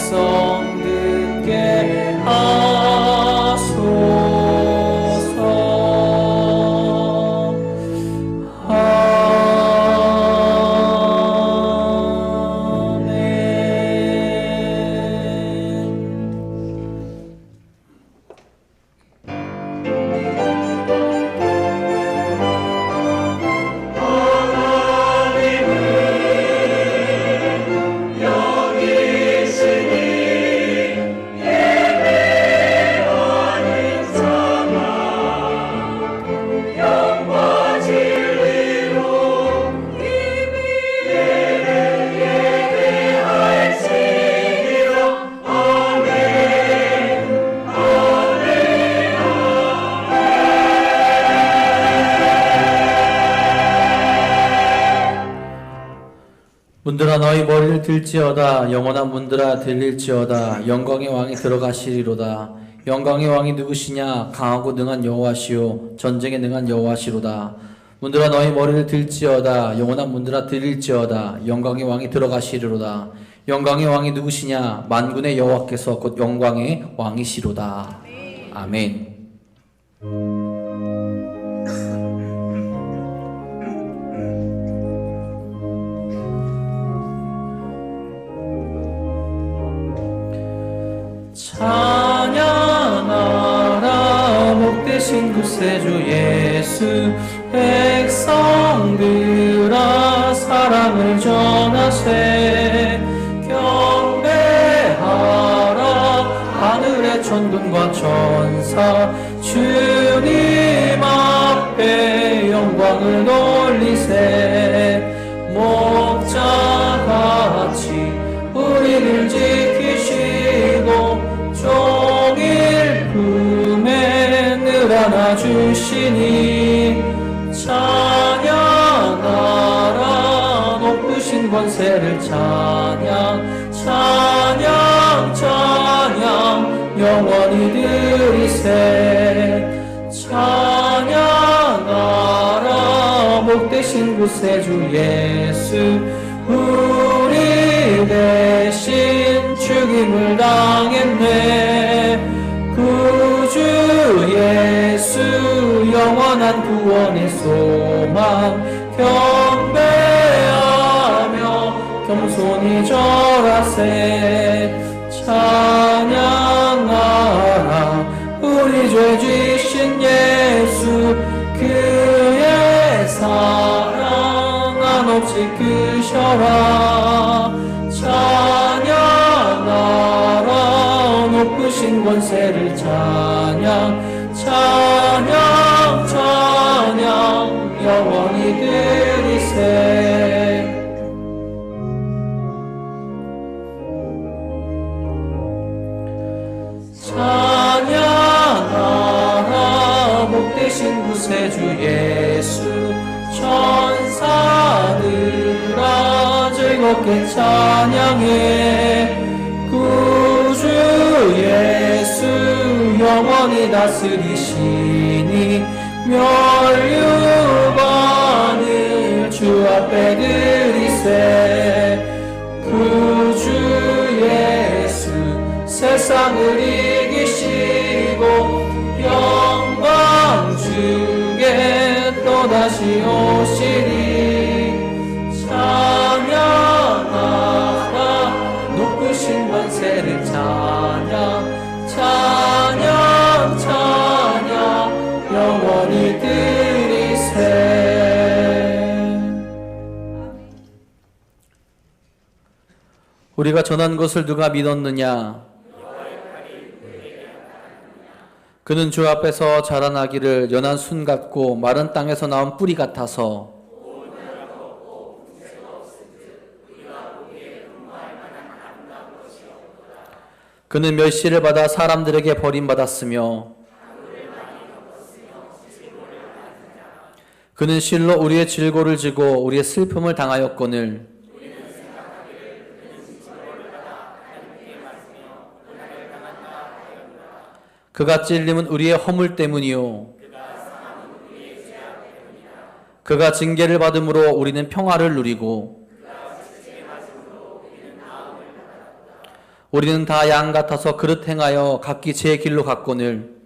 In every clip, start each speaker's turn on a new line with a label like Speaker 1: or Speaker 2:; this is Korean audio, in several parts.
Speaker 1: 백성 듣게 하소서. 문들아 너희 머리를 들지어다. 영원한 문들아 들릴지어다. 영광의 왕이 들어가시리로다. 영광의 왕이 누구시냐? 강하고 능한 여호와시요 전쟁에 능한 여호와시로다. 문들아 너희 머리를 들지어다. 영원한 문들아 들릴지어다. 영광의 왕이 들어가시리로다. 영광의 왕이 누구시냐? 만군의 여호와께서 곧 영광의 왕이시로다. 아멘. 찬양하라 목되신 구세주 예수. 백성들아 사랑을 전하세. 경배하라 하늘의 천군과 천사. 주님 앞에 영광을 돌리세. 목자같이 우리를 지키시고 종일 품에 늘 안아주시니. 찬양하라 높으신 권세를 찬양. 찬양 찬양 영원히 드리세. 찬양하라 목되신 구세주 예수. 우리 대신 죽임을 당했네. 구주 예수 영원한 구원의 소망. 경배하며 겸손히 절하세. 찬양하라 우리 죄 지신 예수. 그의 사랑 한없이 크셔라. 찬양하라 높으신 권세를 찬양. 찬양 찬양 영원히 드리세. 찬양하라 목되신 구세주 예수. 천사들아 즐겁게 찬양해. 구주 예수 영원히 다스리시니. 멸류관을 주 앞에 드리세. 구주 예수 세상을 이기시고 영광 주게 또다시 오시리. 찬양하라 높으신 권세를 찬양. 찬양 찬양 영원히 드리세. 우리가 전한 것을 누가 믿었느냐? 그는 주 앞에서 자라나기를 연한 순 같고 마른 땅에서 나온 뿌리 같아서 그는 멸시를 받아 사람들에게 버림받았으며 그는 실로 우리의 질고를 지고 우리의 슬픔을 당하였거늘 그가 찔림은 우리의 허물 때문이요 그가 징계를 받음으로 우리는 평화를 누리고 우리는 다 양 같아서 그릇 행하여 각기 제 길로 갔거늘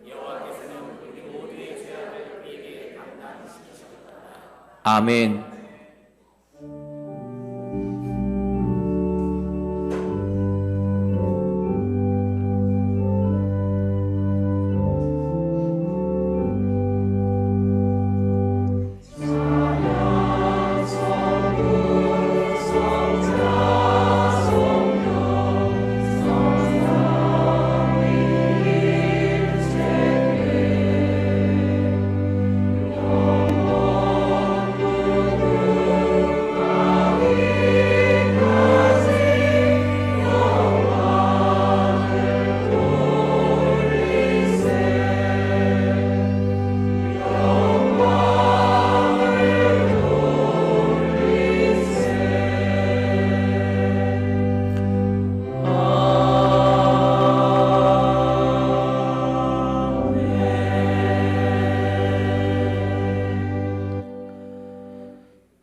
Speaker 1: 아멘.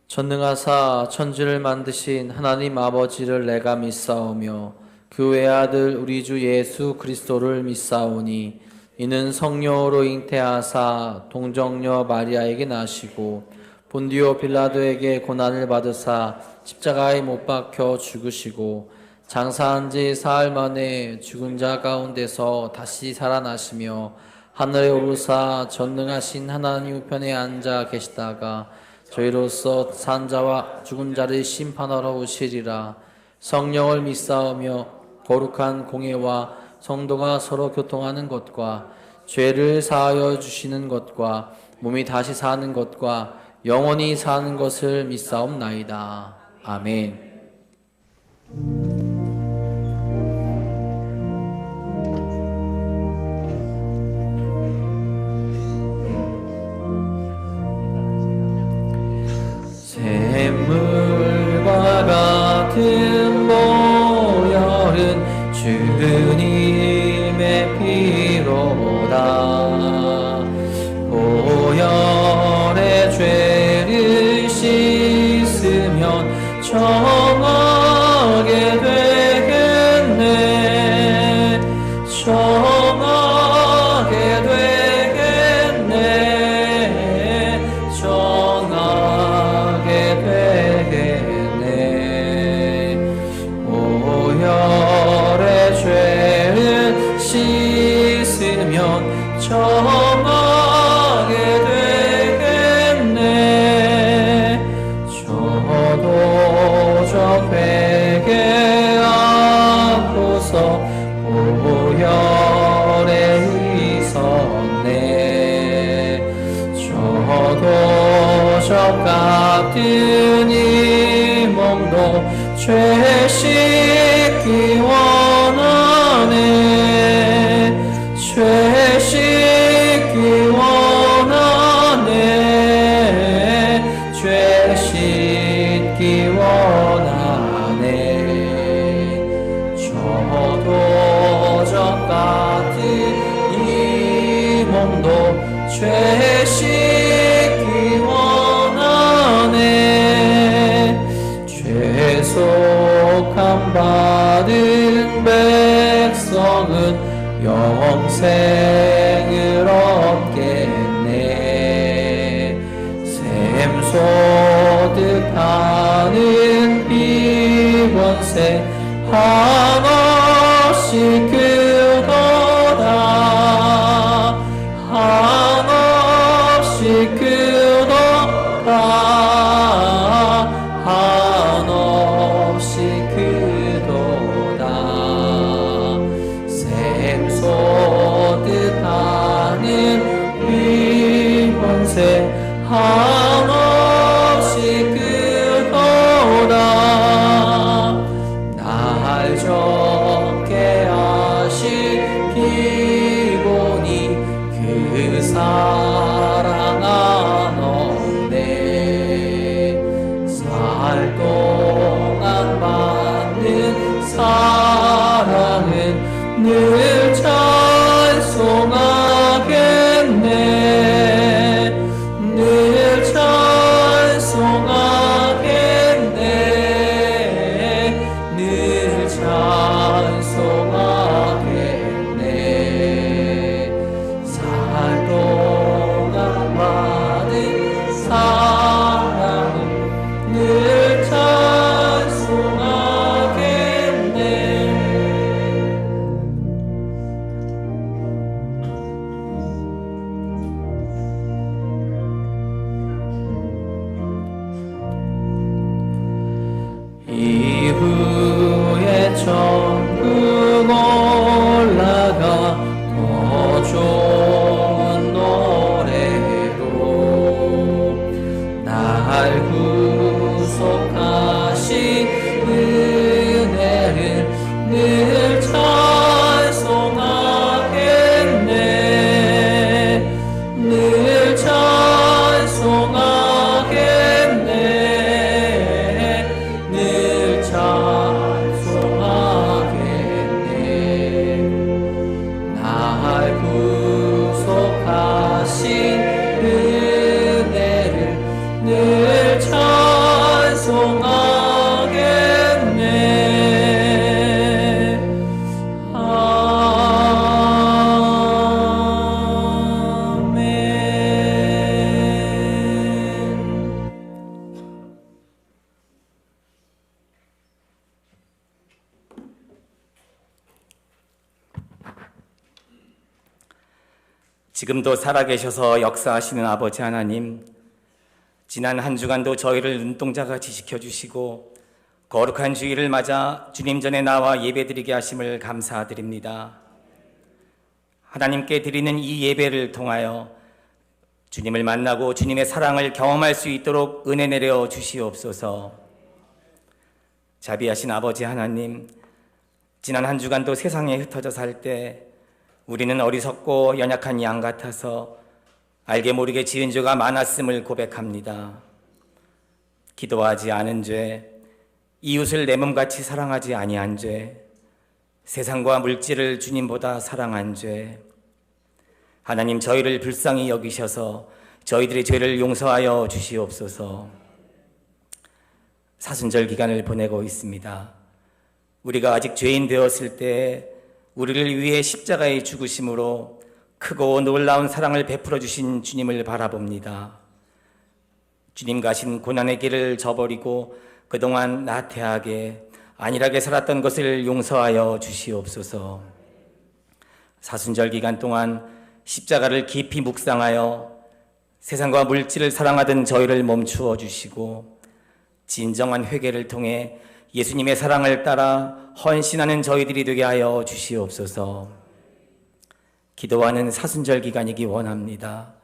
Speaker 1: 전능하사 천지를 만드신 하나님 아버지를 내가 믿사오며 그 외아들 우리 주 예수 그리스도를 믿사오니 이는 성령으로 잉태하사 동정녀 마리아에게 나시고 본디오 빌라도에게 고난을 받으사 십자가에 못 박혀 죽으시고 장사한 지 사흘 만에 죽은 자 가운데서 다시 살아나시며 하늘에 오르사 전능하신 하나님 우편에 앉아 계시다가 저희로서 산 자와 죽은 자를 심판하러 오시리라. 성령을 믿사오며 거룩한 공예와 성도가 서로 교통하는 것과 죄를 사하여 주시는 것과 몸이 다시 사는 것과 영원히 사는 것을 믿사옵나이다. 아멘. 샘물과 같은 보혈은 주님의 피로다. 보혈의 죄를 씻으면 정하게 되겠네. 정하게 되겠네. 정하게 되겠네. 보혈의 죄를 씻으면 정하게 되겠네. 저도 저 회개하고서 보혈에 있었네. 저도 저 같은 이 몸도 죄 씻기 원하네. 죄 씻기 원하네. 죄 씻기 원하네. 저도 저 같은 이 몸도 죄 씻기 원하네. 죄속함 받은 백성은 영생을 얻겠네. 샘솟듯하는 비원세 한없이 크도다. 한없이 크도다. 한없이 크도다. 샘솟듯하는 비원세 한없이 크도다. 날 적게 하신 기본이 그 사랑 안없네. 살 동안 받는 사랑은 늘 찬송하겠네. 늘 찬송하겠네. 늘 찬송
Speaker 2: 지금도 살아계셔서 역사하시는 아버지 하나님, 지난 한 주간도 저희를 눈동자같이 지켜주시고 거룩한 주일을 맞아 주님 전에 나와 예배드리게 하심을 감사드립니다. 하나님께 드리는 이 예배를 통하여 주님을 만나고 주님의 사랑을 경험할 수 있도록 은혜 내려 주시옵소서. 자비하신 아버지 하나님, 지난 한 주간도 세상에 흩어져 살 때 우리는 어리석고 연약한 양 같아서 알게 모르게 지은 죄가 많았음을 고백합니다. 기도하지 않은 죄, 이웃을 내 몸같이 사랑하지 아니한 죄, 세상과 물질을 주님보다 사랑한 죄, 하나님 저희를 불쌍히 여기셔서 저희들의 죄를 용서하여 주시옵소서. 사순절 기간을 보내고 있습니다. 우리가 아직 죄인 되었을 때 우리를 위해 십자가에 죽으심으로 크고 놀라운 사랑을 베풀어 주신 주님을 바라봅니다. 주님 가신 고난의 길을 저버리고 그동안 나태하게 안일하게 살았던 것을 용서하여 주시옵소서. 사순절 기간 동안 십자가를 깊이 묵상하여 세상과 물질을 사랑하던 저희를 멈추어 주시고 진정한 회개를 통해 예수님의 사랑을 따라 헌신하는 저희들이 되게 하여 주시옵소서. 기도하는 사순절 기간이기 원합니다.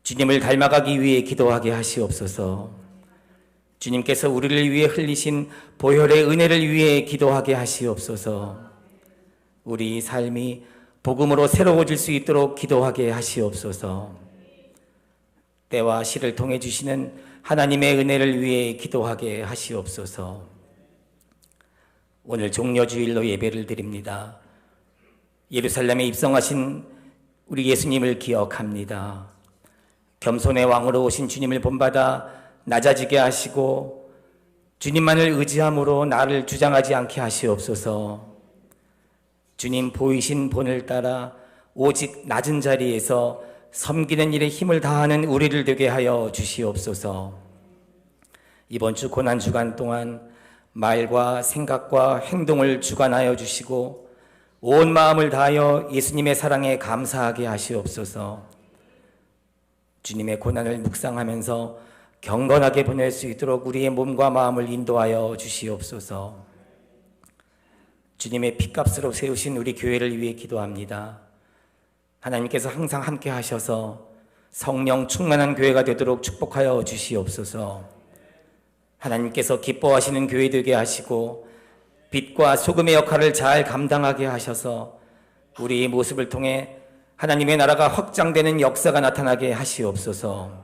Speaker 2: 주님을 닮아가기 위해 기도하게 하시옵소서. 주님께서 우리를 위해 흘리신 보혈의 은혜를 위해 기도하게 하시옵소서. 우리 삶이 복음으로 새로워질 수 있도록 기도하게 하시옵소서. 때와 시를 통해 주시는 하나님의 은혜를 위해 기도하게 하시옵소서. 오늘 종려주일로 예배를 드립니다. 예루살렘에 입성하신 우리 예수님을 기억합니다. 겸손의 왕으로 오신 주님을 본받아 낮아지게 하시고 주님만을 의지함으로 나를 주장하지 않게 하시옵소서. 주님 보이신 본을 따라 오직 낮은 자리에서 섬기는 일에 힘을 다하는 우리를 되게 하여 주시옵소서. 이번 주 고난주간 동안 말과 생각과 행동을 주관하여 주시고 온 마음을 다하여 예수님의 사랑에 감사하게 하시옵소서. 주님의 고난을 묵상하면서 경건하게 보낼 수 있도록 우리의 몸과 마음을 인도하여 주시옵소서. 주님의 핏값으로 세우신 우리 교회를 위해 기도합니다. 하나님께서 항상 함께 하셔서 성령 충만한 교회가 되도록 축복하여 주시옵소서. 하나님께서 기뻐하시는 교회 되게 하시고 빛과 소금의 역할을 잘 감당하게 하셔서 우리의 모습을 통해 하나님의 나라가 확장되는 역사가 나타나게 하시옵소서.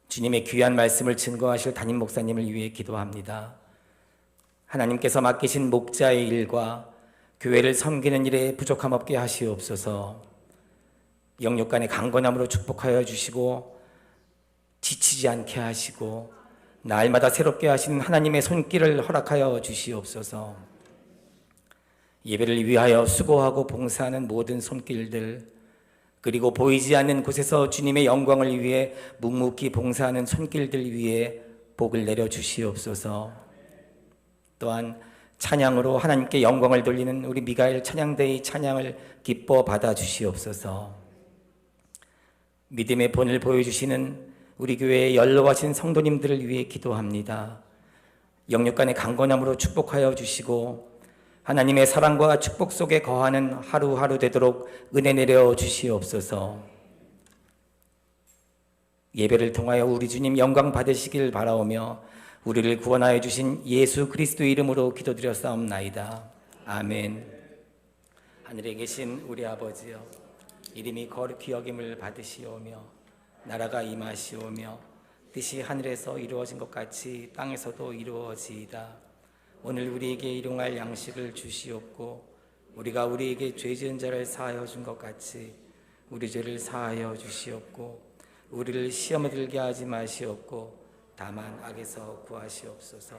Speaker 2: 주님의 귀한 말씀을 증거하실 담임 목사님을 위해 기도합니다. 하나님께서 맡기신 목자의 일과 교회를 섬기는 일에 부족함 없게 하시옵소서. 영육 간의 강건함으로 축복하여 주시고 지치지 않게 하시고 날마다 새롭게 하시는 하나님의 손길을 허락하여 주시옵소서. 예배를 위하여 수고하고 봉사하는 모든 손길들, 그리고 보이지 않는 곳에서 주님의 영광을 위해 묵묵히 봉사하는 손길들 위에 복을 내려 주시옵소서. 또한 찬양으로 하나님께 영광을 돌리는 우리 미가엘 찬양대의 찬양을 기뻐 받아 주시옵소서. 믿음의 본을 보여주시는 우리 교회의 연로하신 성도님들을 위해 기도합니다. 영육 간의 강건함으로 축복하여 주시고 하나님의 사랑과 축복 속에 거하는 하루하루 되도록 은혜 내려 주시옵소서. 예배를 통하여 우리 주님 영광 받으시길 바라오며 우리를 구원하여 주신 예수 그리스도의 이름으로 기도드렸사옵나이다. 아멘. 하늘에 계신 우리 아버지여, 이름이 거룩히 여김을 받으시오며 나라가 임하시오며 뜻이 하늘에서 이루어진 것 같이 땅에서도 이루어지이다. 오늘 우리에게 일용할 양식을 주시옵고 우리가 우리에게 죄 지은 자를 사하여 준 것 같이 우리 죄를 사하여 주시옵고 우리를 시험에 들게 하지 마시옵고 다만 악에서 구하시옵소서.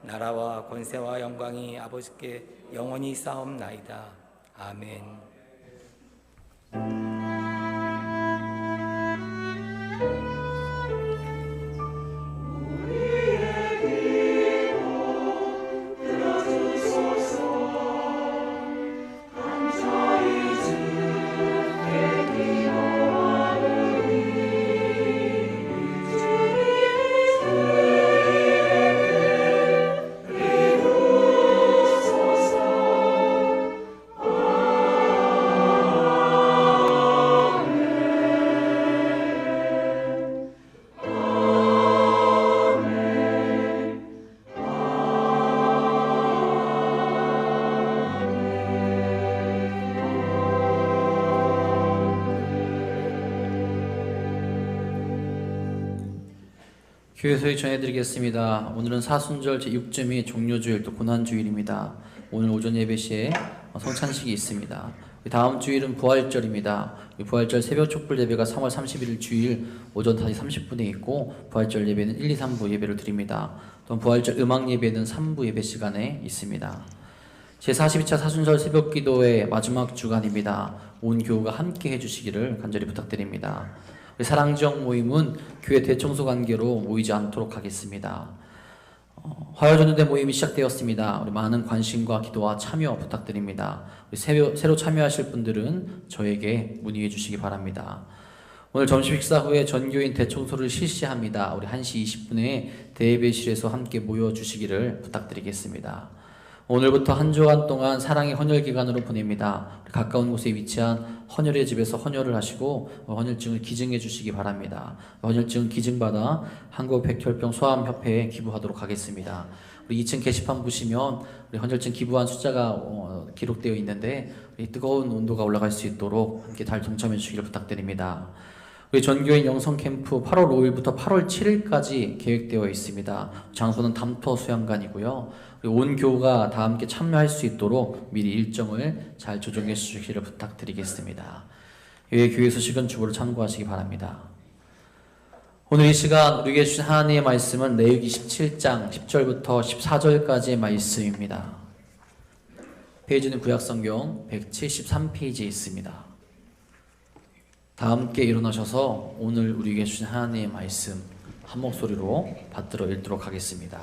Speaker 2: 나라와 권세와 영광이 아버지께 영원히 싸움나이다. 아멘.
Speaker 3: 감사히 주께
Speaker 1: 교회 소식 전해드리겠습니다. 오늘은 사순절 제6주 종료주일 또 고난주일입니다. 오늘 오전 예배 시에 성찬식이 있습니다. 다음 주일은 부활절입니다. 부활절 새벽 촛불 예배가 3월 31일 주일 오전 5시 30분에 있고 부활절 예배는 1, 2, 3부 예배를 드립니다. 또 부활절 음악 예배는 3부 예배 시간에 있습니다. 제42차 사순절 새벽 기도의 마지막 주간입니다. 온 교우가 함께 해주시기를 간절히 부탁드립니다. 우리 사랑지역 모임은 교회 대청소 관계로 모이지 않도록 하겠습니다. 화요전도대 모임이 시작되었습니다. 우리 많은 관심과 기도와 참여 부탁드립니다. 우리 새로 참여하실 분들은 저에게 문의해 주시기 바랍니다. 오늘 점심 식사 후에 전교인 대청소를 실시합니다. 우리 1시 20분에 대예배실에서 함께 모여주시기를 부탁드리겠습니다. 오늘부터 한 주간 동안 사랑의 헌혈 기간으로 보냅니다. 가까운 곳에 위치한 헌혈의 집에서 헌혈을 하시고 헌혈증을 기증해 주시기 바랍니다. 헌혈증 기증받아 한국백혈병 소아암협회에 기부하도록 하겠습니다. 우리 2층 게시판 보시면 우리 헌혈증 기부한 숫자가 기록되어 있는데 우리 뜨거운 온도가 올라갈 수 있도록 함께 잘 동참해 주시기를 부탁드립니다. 우리 전교인 영성 캠프 8월 5일부터 8월 7일까지 계획되어 있습니다. 장소는 담터 수양관이고요. 온 교우가 다 함께 참여할 수 있도록 미리 일정을 잘 조정해 주시기를 부탁드리겠습니다. 이 교회 소식은 주보를 참고하시기 바랍니다. 오늘 이 시간 우리에게 주신 하나님의 말씀은 레위기 17장 10절부터 14절까지의 말씀입니다. 페이지는 구약성경 173페이지에 있습니다. 다 함께 일어나셔서 오늘 우리에게 주신 하나님의 말씀 한 목소리로 받들어 읽도록 하겠습니다.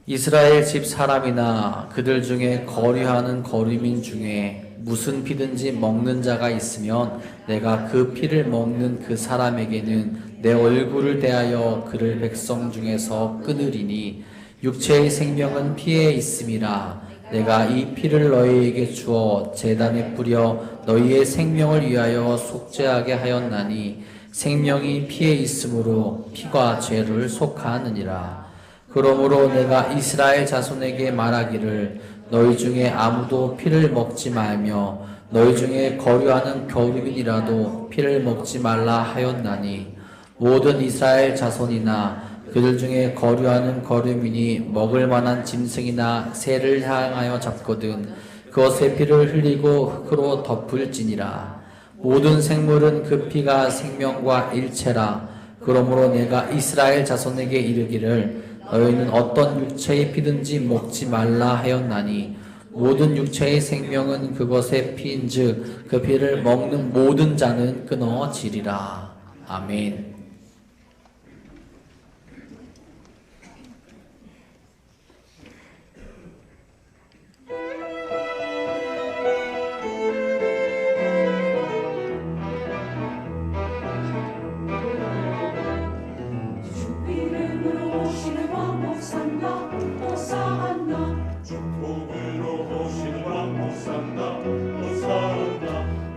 Speaker 1: 이스라엘 집 사람이나 그들 중에 거류하는 거류민 중에 무슨 피든지 먹는 자가 있으면 내가 그 피를 먹는 그 사람에게는 내 얼굴을 대하여 그를 백성 중에서 끊으리니 육체의 생명은 피에 있음이라. 내가 이 피를 너희에게 주어 제단에 뿌려 너희의 생명을 위하여 속죄하게 하였나니 생명이 피에 있으므로 피가 죄를 속하느니라. 그러므로 내가 이스라엘 자손에게 말하기를 너희 중에 아무도 피를 먹지 말며 너희 중에 거류하는 거류민이라도 피를 먹지 말라 하였나니 모든 이스라엘 자손이나 그들 중에 거류하는 거류민이 먹을 만한 짐승이나 새를 향하여 잡거든 그것의 피를 흘리고 흙으로 덮을지니라. 모든 생물은 그 피가 생명과 일체라. 그러므로 내가 이스라엘 자손에게 이르기를 너희는 어떤 육체의 피든지 먹지 말라 하였나니 모든 육체의 생명은 그것의 피인즉 그 피를 먹는 모든 자는 끊어지리라. 아멘.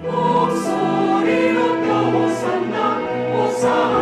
Speaker 3: 목소리 높여 호산나 호산나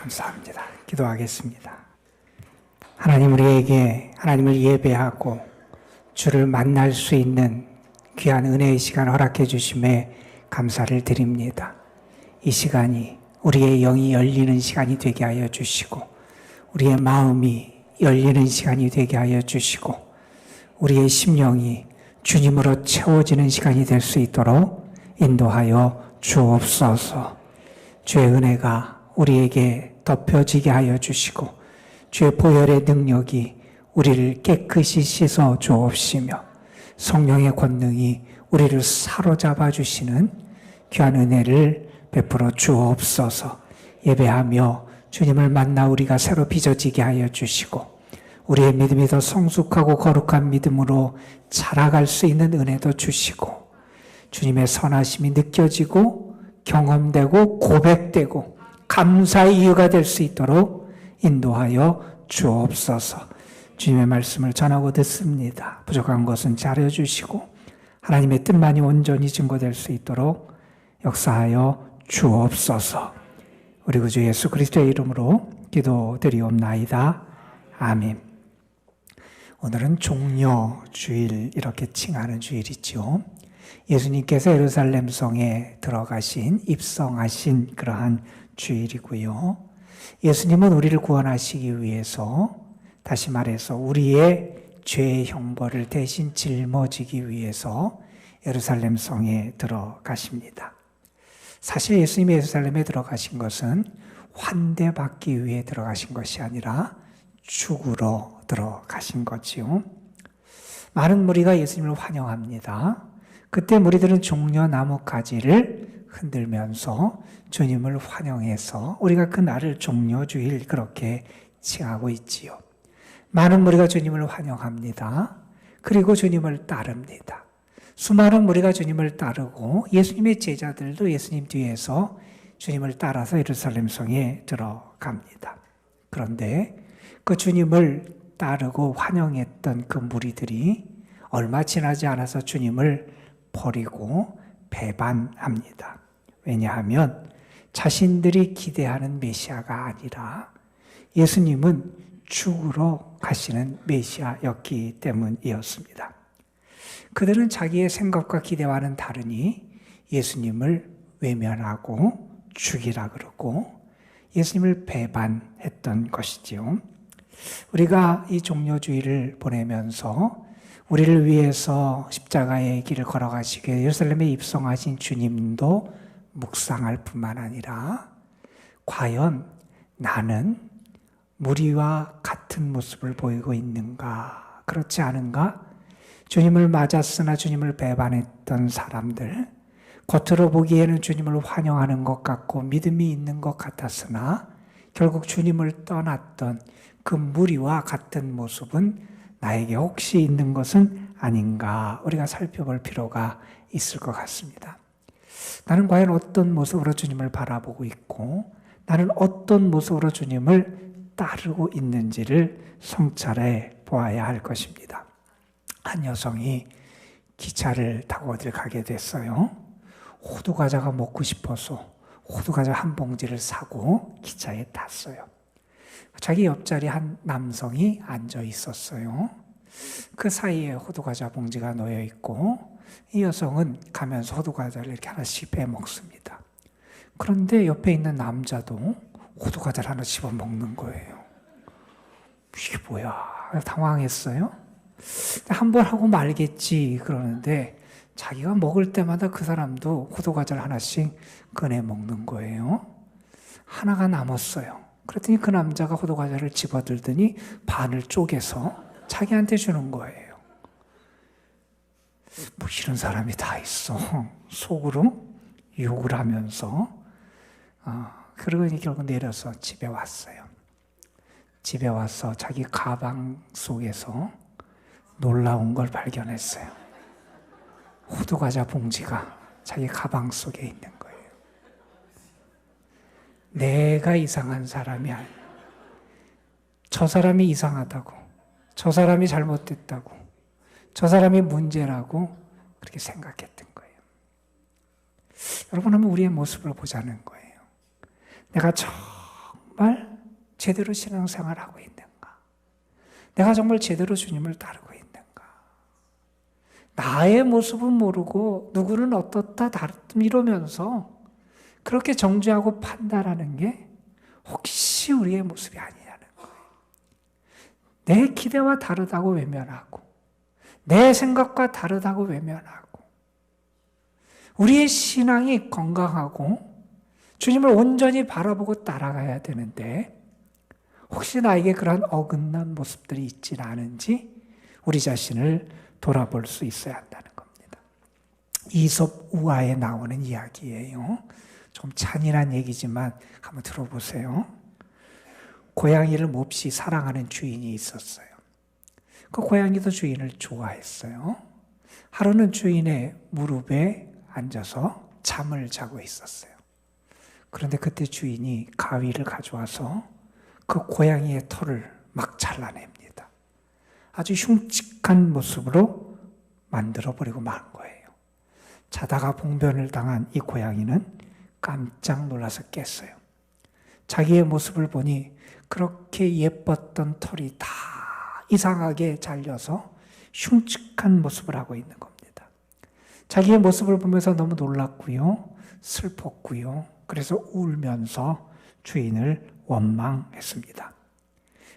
Speaker 3: 감사합니다. 기도하겠습니다. 하나님, 우리에게 하나님을 예배하고 주를 만날 수 있는 귀한 은혜의 시간을 허락해 주심에 감사를 드립니다. 이 시간이 우리의 영이 열리는 시간이 되게 하여 주시고, 우리의 마음이 열리는 시간이 되게 하여 주시고, 우리의 심령이 주님으로 채워지는 시간이 될 수 있도록 인도하여 주옵소서. 주의 은혜가 우리에게 덮여지게 하여 주시고, 주의 보혈의 능력이 우리를 깨끗이 씻어 주옵시며, 성령의 권능이 우리를 사로잡아 주시는 귀한 은혜를 베풀어 주옵소서. 예배하며 주님을 만나 우리가 새로 빚어지게 하여 주시고, 우리의 믿음이 더 성숙하고 거룩한 믿음으로 자라갈 수 있는 은혜도 주시고, 주님의 선하심이 느껴지고 경험되고 고백되고 감사의 이유가 될 수 있도록 인도하여 주옵소서. 주님의 말씀을 전하고 듣습니다. 부족한 것은 잘해주시고 하나님의 뜻만이 온전히 증거될 수 있도록 역사하여 주옵소서. 우리 구주 예수 그리스도의 이름으로 기도드리옵나이다. 아멘. 오늘은 종려주일, 이렇게 칭하는 주일이죠. 예수님께서 예루살렘 성에 들어가신, 입성하신 그러한 주일이고요. 예수님은 우리를 구원하시기 위해서, 다시 말해서 우리의 죄의 형벌을 대신 짊어지기 위해서 예루살렘 성에 들어가십니다. 사실 예수님이 예루살렘에 들어가신 것은 환대받기 위해 들어가신 것이 아니라 죽으러 들어가신 거지요. 많은 무리가 예수님을 환영합니다. 그때 무리들은 종려 나뭇가지를 흔들면서 주님을 환영해서 우리가 그 날을 종려주일 그렇게 칭하고 있지요. 많은 무리가 주님을 환영합니다. 그리고 주님을 따릅니다. 수많은 무리가 주님을 따르고 예수님의 제자들도 예수님 뒤에서 주님을 따라서 예루살렘 성에 들어갑니다. 그런데 그 주님을 따르고 환영했던 그 무리들이 얼마 지나지 않아서 주님을 버리고 배반합니다. 왜냐하면 자신들이 기대하는 메시아가 아니라 예수님은 죽으러 가시는 메시아였기 때문이었습니다. 그들은 자기의 생각과 기대와는 다르니 예수님을 외면하고 죽이라 그러고 예수님을 배반했던 것이지요. 우리가 이 종려주의를 보내면서 우리를 위해서 십자가의 길을 걸어가시게 예루살렘에 입성하신 주님도 묵상할 뿐만 아니라, 과연 나는 무리와 같은 모습을 보이고 있는가, 그렇지 않은가? 주님을 맞았으나 주님을 배반했던 사람들, 겉으로 보기에는 주님을 환영하는 것 같고 믿음이 있는 것 같았으나 결국 주님을 떠났던 그 무리와 같은 모습은 나에게 혹시 있는 것은 아닌가, 우리가 살펴볼 필요가 있을 것 같습니다. 나는 과연 어떤 모습으로 주님을 바라보고 있고 나는 어떤 모습으로 주님을 따르고 있는지를 성찰해 보아야 할 것입니다. 한 여성이 기차를 타고 어딜 가게 됐어요. 호두과자가 먹고 싶어서 호두과자 한 봉지를 사고 기차에 탔어요. 자기 옆자리 한 남성이 앉아 있었어요. 그 사이에 호두과자 봉지가 놓여 있고 이 여성은 가면서 호두과자를 이렇게 하나씩 빼먹습니다. 그런데 옆에 있는 남자도 호두과자를 하나 씹어 먹는 거예요. 이게 뭐야? 당황했어요. 한 번 하고 말겠지 그러는데 자기가 먹을 때마다 그 사람도 호두과자를 하나씩 꺼내 먹는 거예요. 하나가 남았어요. 그랬더니 그 남자가 호두과자를 집어들더니 반을 쪼개서 자기한테 주는 거예요. 뭐 이런 사람이 다 있어. 속으로 욕을 하면서 그러고 결국 내려서 집에 왔어요. 집에 와서 자기 가방 속에서 놀라운 걸 발견했어요. 호두과자 봉지가 자기 가방 속에 있는 거예요. 내가 이상한 사람이 아니야. 저 사람이 이상하다고, 저 사람이 잘못됐다고, 저 사람이 문제라고 그렇게 생각했던 거예요. 여러분, 한번 우리의 모습을 보자는 거예요. 내가 정말 제대로 신앙생활하고 있는가? 내가 정말 제대로 주님을 따르고 있는가? 나의 모습은 모르고 누구는 어떻다 다르다 이러면서 그렇게 정죄하고 판단하는 게 혹시 우리의 모습이 아니냐는 거예요. 내 기대와 다르다고 외면하고 내 생각과 다르다고 외면하고 우리의 신앙이 건강하고 주님을 온전히 바라보고 따라가야 되는데 혹시 나에게 그러한 어긋난 모습들이 있지 않은지 우리 자신을 돌아볼 수 있어야 한다는 겁니다. 이솝 우화에 나오는 이야기예요. 좀 잔인한 얘기지만 한번 들어보세요. 고양이를 몹시 사랑하는 주인이 있었어요. 그 고양이도 주인을 좋아했어요. 하루는 주인의 무릎에 앉아서 잠을 자고 있었어요. 그런데 그때 주인이 가위를 가져와서 그 고양이의 털을 막 잘라냅니다. 아주 흉측한 모습으로 만들어버리고 만 거예요. 자다가 봉변을 당한 이 고양이는 깜짝 놀라서 깼어요. 자기의 모습을 보니 그렇게 예뻤던 털이 다 이상하게 잘려서 흉측한 모습을 하고 있는 겁니다. 자기의 모습을 보면서 너무 놀랐고요. 슬펐고요. 그래서 울면서 주인을 원망했습니다.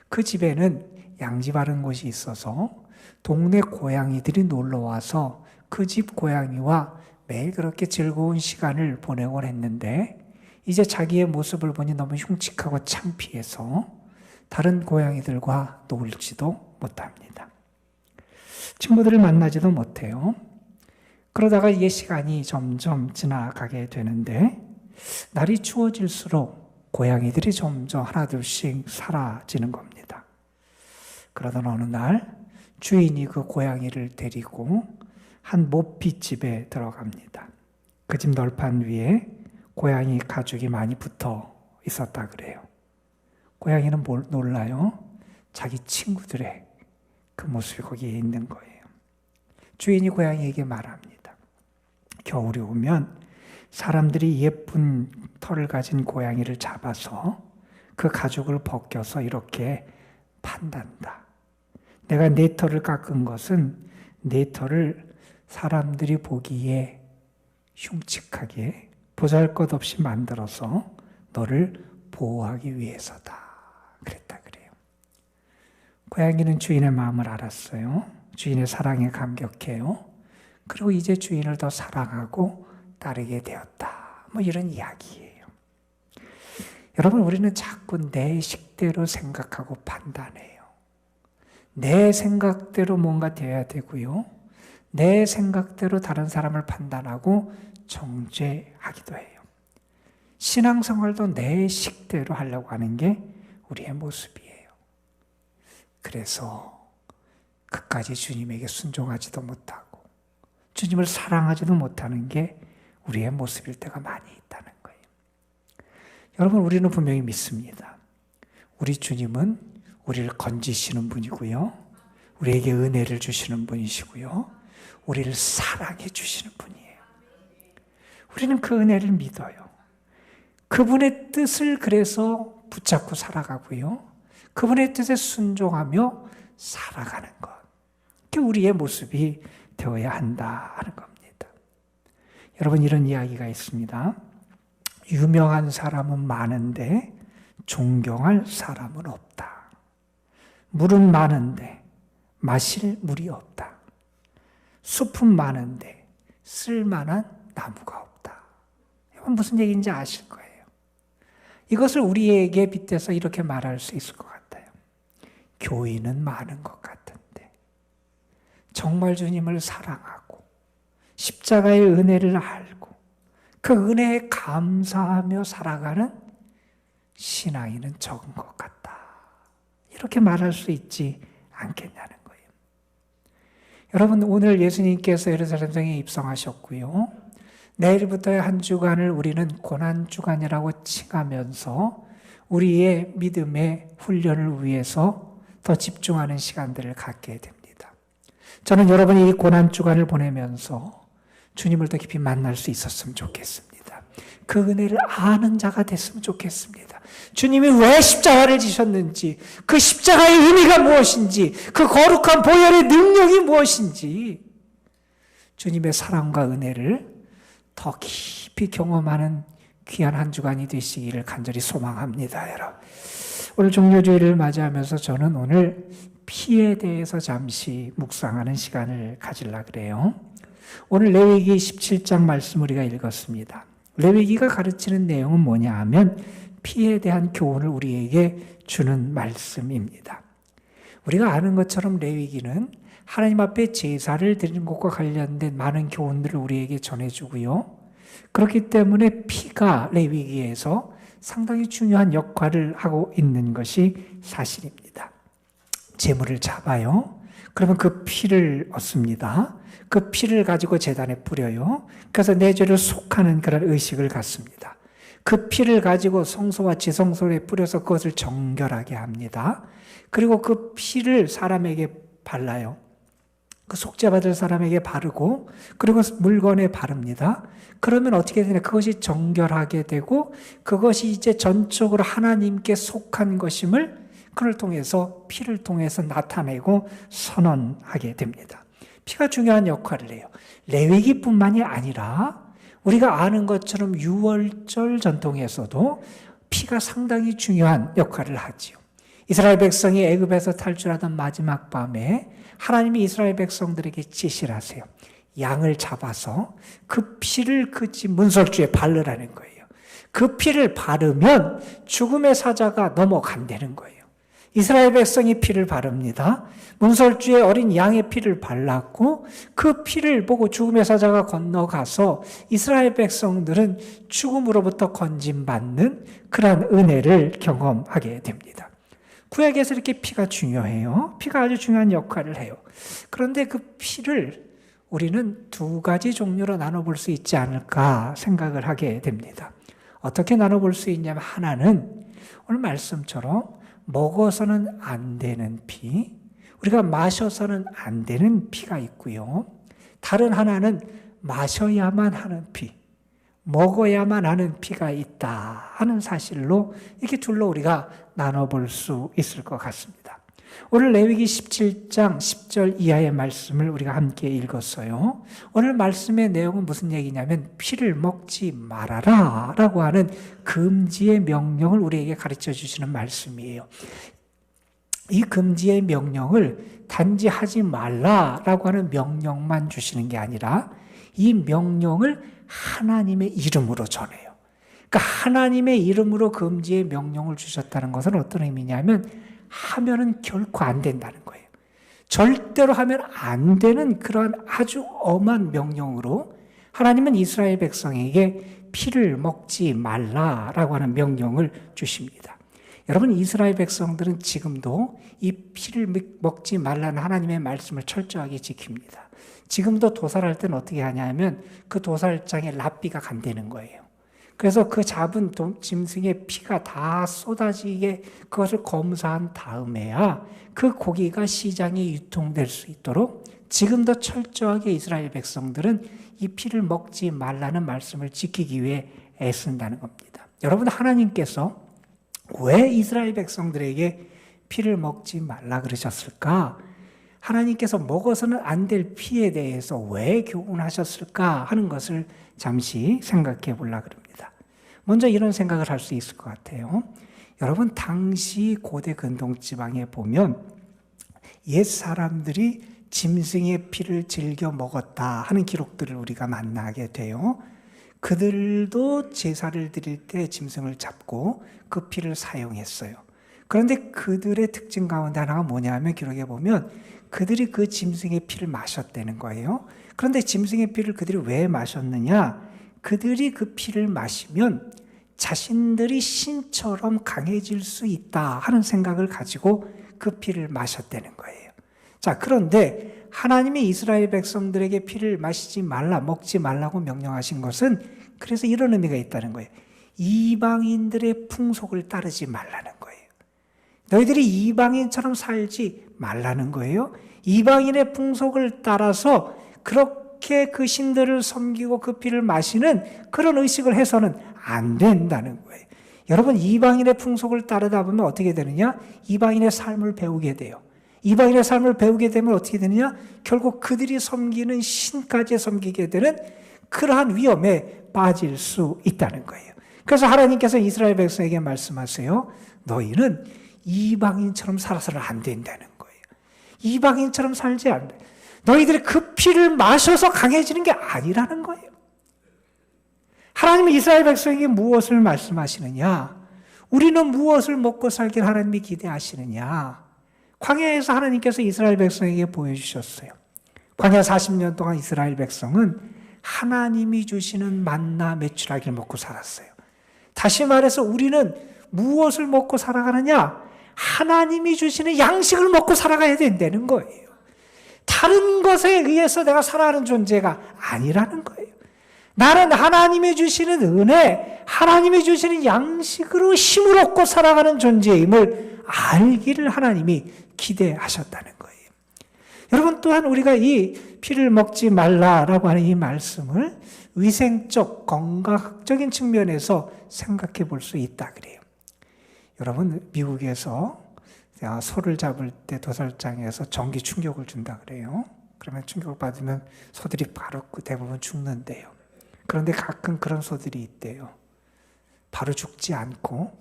Speaker 3: 그 집에는 양지 바른 곳이 있어서 동네 고양이들이 놀러와서 그 집 고양이와 매일 그렇게 즐거운 시간을 보내곤 했는데 이제 자기의 모습을 보니 너무 흉측하고 창피해서 다른 고양이들과 놀지도 못합니다. 친구들을 만나지도 못해요. 그러다가 이게 시간이 점점 지나가게 되는데 날이 추워질수록 고양이들이 점점 하나둘씩 사라지는 겁니다. 그러던 어느 날 주인이 그 고양이를 데리고 한 모피집에 들어갑니다. 그 집 널판 위에 고양이 가죽이 많이 붙어 있었다 그래요. 고양이는 놀라요. 자기 친구들의 그 모습이 거기에 있는 거예요. 주인이 고양이에게 말합니다. 겨울이 오면 사람들이 예쁜 털을 가진 고양이를 잡아서 그 가죽을 벗겨서 이렇게 판단다. 내가 내 털을 깎은 것은 내 털을 사람들이 보기에 흉측하게 보잘것없이 만들어서 너를 보호하기 위해서다. 그랬다 그래요. 고양이는 주인의 마음을 알았어요. 주인의 사랑에 감격해요. 그리고 이제 주인을 더 사랑하고 따르게 되었다. 뭐 이런 이야기예요. 여러분, 우리는 자꾸 내 식대로 생각하고 판단해요. 내 생각대로 뭔가 돼야 되고요. 내 생각대로 다른 사람을 판단하고 정죄하기도 해요. 신앙생활도 내 식대로 하려고 하는 게 우리의 모습이에요. 그래서 끝까지 주님에게 순종하지도 못하고 주님을 사랑하지도 못하는 게 우리의 모습일 때가 많이 있다는 거예요. 여러분, 우리는 분명히 믿습니다. 우리 주님은 우리를 건지시는 분이고요. 우리에게 은혜를 주시는 분이시고요. 우리를 사랑해 주시는 분이에요. 우리는 그 은혜를 믿어요. 그분의 뜻을 그래서 붙잡고 살아가고요. 그분의 뜻에 순종하며 살아가는 것. 그게 우리의 모습이 되어야 한다 하는 겁니다. 여러분, 이런 이야기가 있습니다. 유명한 사람은 많은데 존경할 사람은 없다. 물은 많은데 마실 물이 없다. 숲은 많은데 쓸만한 나무가 없다. 이건 무슨 얘기인지 아실 거예요. 이것을 우리에게 빗대서 이렇게 말할 수 있을 것 같아요. 교인은 많은 것 같은데 정말 주님을 사랑하고 십자가의 은혜를 알고 그 은혜에 감사하며 살아가는 신앙인은 적은 것 같다. 이렇게 말할 수 있지 않겠냐는 거예요. 여러분, 오늘 예수님께서 예루살렘 성에 입성하셨고요. 내일부터의 한 주간을 우리는 고난주간이라고 칭하면서 우리의 믿음의 훈련을 위해서 더 집중하는 시간들을 갖게 됩니다. 저는 여러분이 이 고난주간을 보내면서 주님을 더 깊이 만날 수 있었으면 좋겠습니다. 그 은혜를 아는 자가 됐으면 좋겠습니다. 주님이 왜 십자가를 지셨는지, 그 십자가의 의미가 무엇인지, 그 거룩한 보혈의 능력이 무엇인지, 주님의 사랑과 은혜를 더 깊이 경험하는 귀한 한 주간이 되시기를 간절히 소망합니다, 여러분. 오늘 종료주일을 맞이하면서 저는 오늘 피에 대해서 잠시 묵상하는 시간을 가지려고 그래요. 오늘 레위기 17장 말씀 우리가 읽었습니다. 레위기가 가르치는 내용은 뭐냐 하면 피에 대한 교훈을 우리에게 주는 말씀입니다. 우리가 아는 것처럼 레위기는 하나님 앞에 제사를 드리는 것과 관련된 많은 교훈들을 우리에게 전해주고요. 그렇기 때문에 피가 레위기에서 상당히 중요한 역할을 하고 있는 것이 사실입니다. 제물을 잡아요. 그러면 그 피를 얻습니다. 그 피를 가지고 제단에 뿌려요. 그래서 내 죄를 속하는 그런 의식을 갖습니다. 그 피를 가지고 성소와 지성소에 뿌려서 그것을 정결하게 합니다. 그리고 그 피를 사람에게 발라요. 그 속죄받을 사람에게 바르고 그리고 물건에 바릅니다. 그러면 어떻게 되냐? 그것이 정결하게 되고 그것이 이제 전적으로 하나님께 속한 것임을 그를 통해서 피를 통해서 나타내고 선언하게 됩니다. 피가 중요한 역할을 해요. 레위기뿐만이 아니라 우리가 아는 것처럼 유월절 전통에서도 피가 상당히 중요한 역할을 하지요. 이스라엘 백성이 애굽에서 탈출하던 마지막 밤에 하나님이 이스라엘 백성들에게 지시를 하세요. 양을 잡아서 그 피를 그 집 문설주에 바르라는 거예요. 그 피를 바르면 죽음의 사자가 넘어간다는 거예요. 이스라엘 백성이 피를 바릅니다. 문설주에 어린 양의 피를 발랐고 그 피를 보고 죽음의 사자가 건너가서 이스라엘 백성들은 죽음으로부터 건짐받는 그러한 은혜를 경험하게 됩니다. 구약에서 이렇게 피가 중요해요. 피가 아주 중요한 역할을 해요. 그런데 그 피를 우리는 두 가지 종류로 나눠볼 수 있지 않을까 생각을 하게 됩니다. 어떻게 나눠볼 수 있냐면 하나는 오늘 말씀처럼 먹어서는 안 되는 피, 우리가 마셔서는 안 되는 피가 있고요. 다른 하나는 마셔야만 하는 피, 먹어야만 하는 피가 있다 하는 사실로 이렇게 둘로 우리가 나눠볼 수 있을 것 같습니다. 오늘 레위기 17장 10절 이하의 말씀을 우리가 함께 읽었어요. 오늘 말씀의 내용은 무슨 얘기냐면 피를 먹지 말아라 라고 하는 금지의 명령을 우리에게 가르쳐 주시는 말씀이에요. 이 금지의 명령을 단지 하지 말라라고 하는 명령만 주시는 게 아니라 이 명령을 하나님의 이름으로 전해요. 그러니까 하나님의 이름으로 금지의 명령을 주셨다는 것은 어떤 의미냐면 하면은 결코 안 된다는 거예요. 절대로 하면 안 되는 그러한 아주 엄한 명령으로 하나님은 이스라엘 백성에게 피를 먹지 말라라고 하는 명령을 주십니다. 여러분, 이스라엘 백성들은 지금도 이 피를 먹지 말라는 하나님의 말씀을 철저하게 지킵니다. 지금도 도살할 때는 어떻게 하냐면 그 도살장에 랍비가 간다는 거예요. 그래서 그 잡은 짐승의 피가 다 쏟아지게 그것을 검사한 다음에야 그 고기가 시장에 유통될 수 있도록 지금도 철저하게 이스라엘 백성들은 이 피를 먹지 말라는 말씀을 지키기 위해 애쓴다는 겁니다. 여러분, 하나님께서 왜 이스라엘 백성들에게 피를 먹지 말라 그러셨을까? 하나님께서 먹어서는 안 될 피에 대해서 왜 교훈하셨을까 하는 것을 잠시 생각해 보려고 합니다. 먼저 이런 생각을 할 수 있을 것 같아요. 여러분, 당시 고대 근동지방에 보면 옛 사람들이 짐승의 피를 즐겨 먹었다 하는 기록들을 우리가 만나게 돼요. 그들도 제사를 드릴 때 짐승을 잡고 그 피를 사용했어요. 그런데 그들의 특징 가운데 하나가 뭐냐면 기록에 보면 그들이 그 짐승의 피를 마셨다는 거예요. 그런데 짐승의 피를 그들이 왜 마셨느냐? 그들이 그 피를 마시면 자신들이 신처럼 강해질 수 있다 하는 생각을 가지고 그 피를 마셨다는 거예요. 자, 그런데 하나님이 이스라엘 백성들에게 피를 마시지 말라, 먹지 말라고 명령하신 것은 그래서 이런 의미가 있다는 거예요. 이방인들의 풍속을 따르지 말라는 거예요. 너희들이 이방인처럼 살지 말라는 거예요. 이방인의 풍속을 따라서 그렇게 그 신들을 섬기고 그 피를 마시는 그런 의식을 해서는 안 된다는 거예요. 여러분, 이방인의 풍속을 따르다 보면 어떻게 되느냐? 이방인의 삶을 배우게 돼요. 이방인의 삶을 배우게 되면 어떻게 되느냐? 결국 그들이 섬기는 신까지 섬기게 되는 그러한 위험에 빠질 수 있다는 거예요. 그래서 하나님께서 이스라엘 백성에게 말씀하세요. 너희는 이방인처럼 살아서는 안 된다는 거예요. 이방인처럼 살지 않는다. 너희들이 그 피를 마셔서 강해지는 게 아니라는 거예요. 하나님은 이스라엘 백성에게 무엇을 말씀하시느냐? 우리는 무엇을 먹고 살길 하나님이 기대하시느냐? 광야에서 하나님께서 이스라엘 백성에게 보여주셨어요. 광야 40년 동안 이스라엘 백성은 하나님이 주시는 만나 메추라기를 먹고 살았어요. 다시 말해서 우리는 무엇을 먹고 살아가느냐? 하나님이 주시는 양식을 먹고 살아가야 된다는 거예요. 다른 것에 의해서 내가 살아가는 존재가 아니라는 거예요. 나는 하나님이 주시는 은혜, 하나님이 주시는 양식으로 힘을 얻고 살아가는 존재임을 알기를 하나님이 기대하셨다는 거예요. 여러분, 또한 우리가 이 피를 먹지 말라라고 하는 이 말씀을 위생적, 건강학적인 측면에서 생각해 볼 수 있다 그래요. 여러분, 미국에서 소를 잡을 때 도살장에서 전기 충격을 준다 그래요. 그러면 충격을 받으면 소들이 바로 대부분 죽는데요. 그런데 가끔 그런 소들이 있대요. 바로 죽지 않고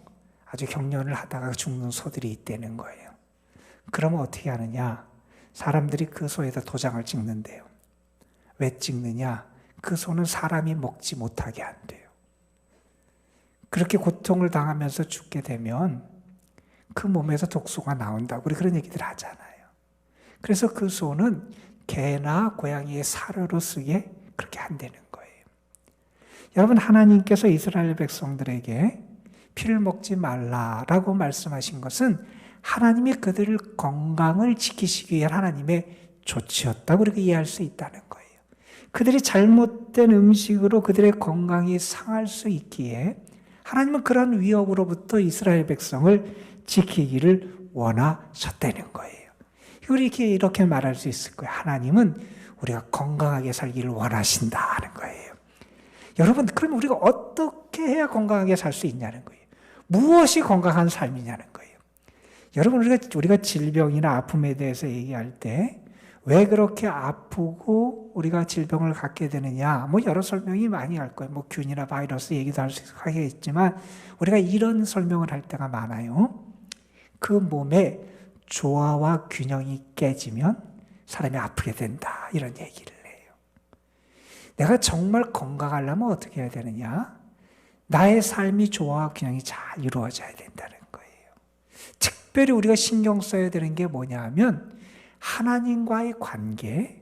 Speaker 3: 아주 경련을 하다가 죽는 소들이 있다는 거예요. 그러면 어떻게 하느냐? 사람들이 그 소에다 도장을 찍는데요. 왜 찍느냐? 그 소는 사람이 먹지 못하게 한대요. 그렇게 고통을 당하면서 죽게 되면 그 몸에서 독소가 나온다고 우리 그런 얘기들 하잖아요. 그래서 그 소는 개나 고양이의 사료로 쓰게 그렇게 한다는 거예요. 여러분, 하나님께서 이스라엘 백성들에게 피를 먹지 말라라고 말씀하신 것은 하나님이 그들의 건강을 지키시기 위한 하나님의 조치였다고 우리가 이해할 수 있다는 거예요. 그들이 잘못된 음식으로 그들의 건강이 상할 수 있기에 하나님은 그런 위협으로부터 이스라엘 백성을 지키기를 원하셨다는 거예요. 우리 이렇게 말할 수 있을 거예요. 하나님은 우리가 건강하게 살기를 원하신다는 거예요. 여러분, 그럼 우리가 어떻게 해야 건강하게 살 수 있냐는 거예요. 무엇이 건강한 삶이냐는 거예요. 여러분, 우리가 질병이나 아픔에 대해서 얘기할 때 왜 그렇게 아프고 우리가 질병을 갖게 되느냐, 여러 설명이 많이 할 거예요. 균이나 바이러스 얘기도 할 수 있겠지만 우리가 이런 설명을 할 때가 많아요. 그 몸에 조화와 균형이 깨지면 사람이 아프게 된다, 이런 얘기를 해요. 내가 정말 건강하려면 어떻게 해야 되느냐? 나의 삶이 조화와 균형이 잘 이루어져야 된다는 거예요. 특별히 우리가 신경 써야 되는 게 뭐냐 하면 하나님과의 관계,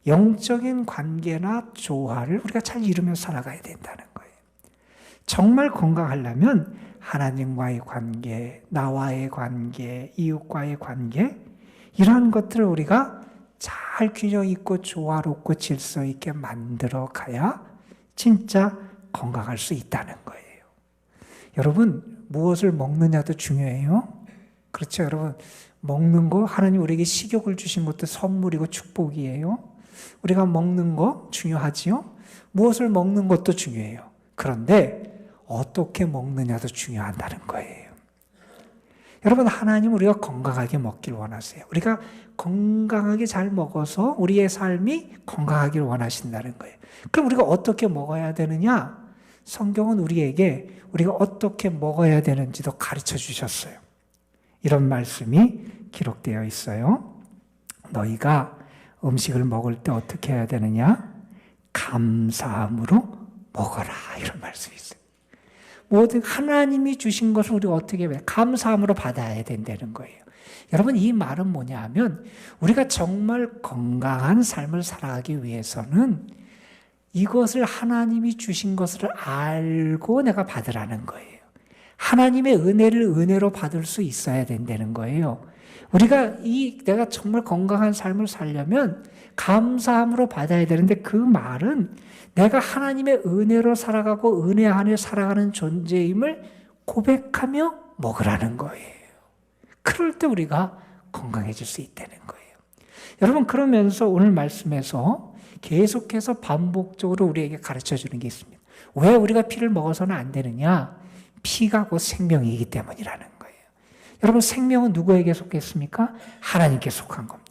Speaker 3: 영적인 관계나 조화를 우리가 잘 이루면서 살아가야 된다는 거예요. 정말 건강하려면 하나님과의 관계, 나와의 관계, 이웃과의 관계, 이러한 것들을 우리가 잘 균형 있고 조화롭고 질서 있게 만들어 가야 진짜 건강할 수 있다는 거예요. 여러분, 무엇을 먹느냐도 중요해요. 그렇죠, 여러분. 먹는 거, 하나님 우리에게 식욕을 주신 것도 선물이고 축복이에요. 우리가 먹는 거 중요하지요. 무엇을 먹는 것도 중요해요. 그런데 어떻게 먹느냐도 중요하다는 거예요. 여러분, 하나님 우리가 건강하게 먹길 원하세요. 우리가 건강하게 잘 먹어서 우리의 삶이 건강하길 원하신다는 거예요. 그럼 우리가 어떻게 먹어야 되느냐? 성경은 우리에게 우리가 어떻게 먹어야 되는지도 가르쳐 주셨어요. 이런 말씀이 기록되어 있어요. 너희가 음식을 먹을 때 어떻게 해야 되느냐? 감사함으로 먹어라, 이런 말씀이 있어요. 모든 하나님이 주신 것을 우리가 어떻게 해야? 감사함으로 받아야 된다는 거예요. 여러분, 이 말은 뭐냐 하면 우리가 정말 건강한 삶을 살아가기 위해서는 이것을 하나님이 주신 것을 알고 내가 받으라는 거예요. 하나님의 은혜를 은혜로 받을 수 있어야 된다는 거예요. 우리가 내가 정말 건강한 삶을 살려면 감사함으로 받아야 되는데, 그 말은 내가 하나님의 은혜로 살아가고 은혜 안에 살아가는 존재임을 고백하며 먹으라는 거예요. 그럴 때 우리가 건강해질 수 있다는 거예요. 여러분, 그러면서 오늘 말씀에서 계속해서 반복적으로 우리에게 가르쳐 주는 게 있습니다. 왜 우리가 피를 먹어서는 안 되느냐? 피가 곧 생명이기 때문이라는 거예요. 여러분, 생명은 누구에게 속했습니까? 하나님께 속한 겁니다.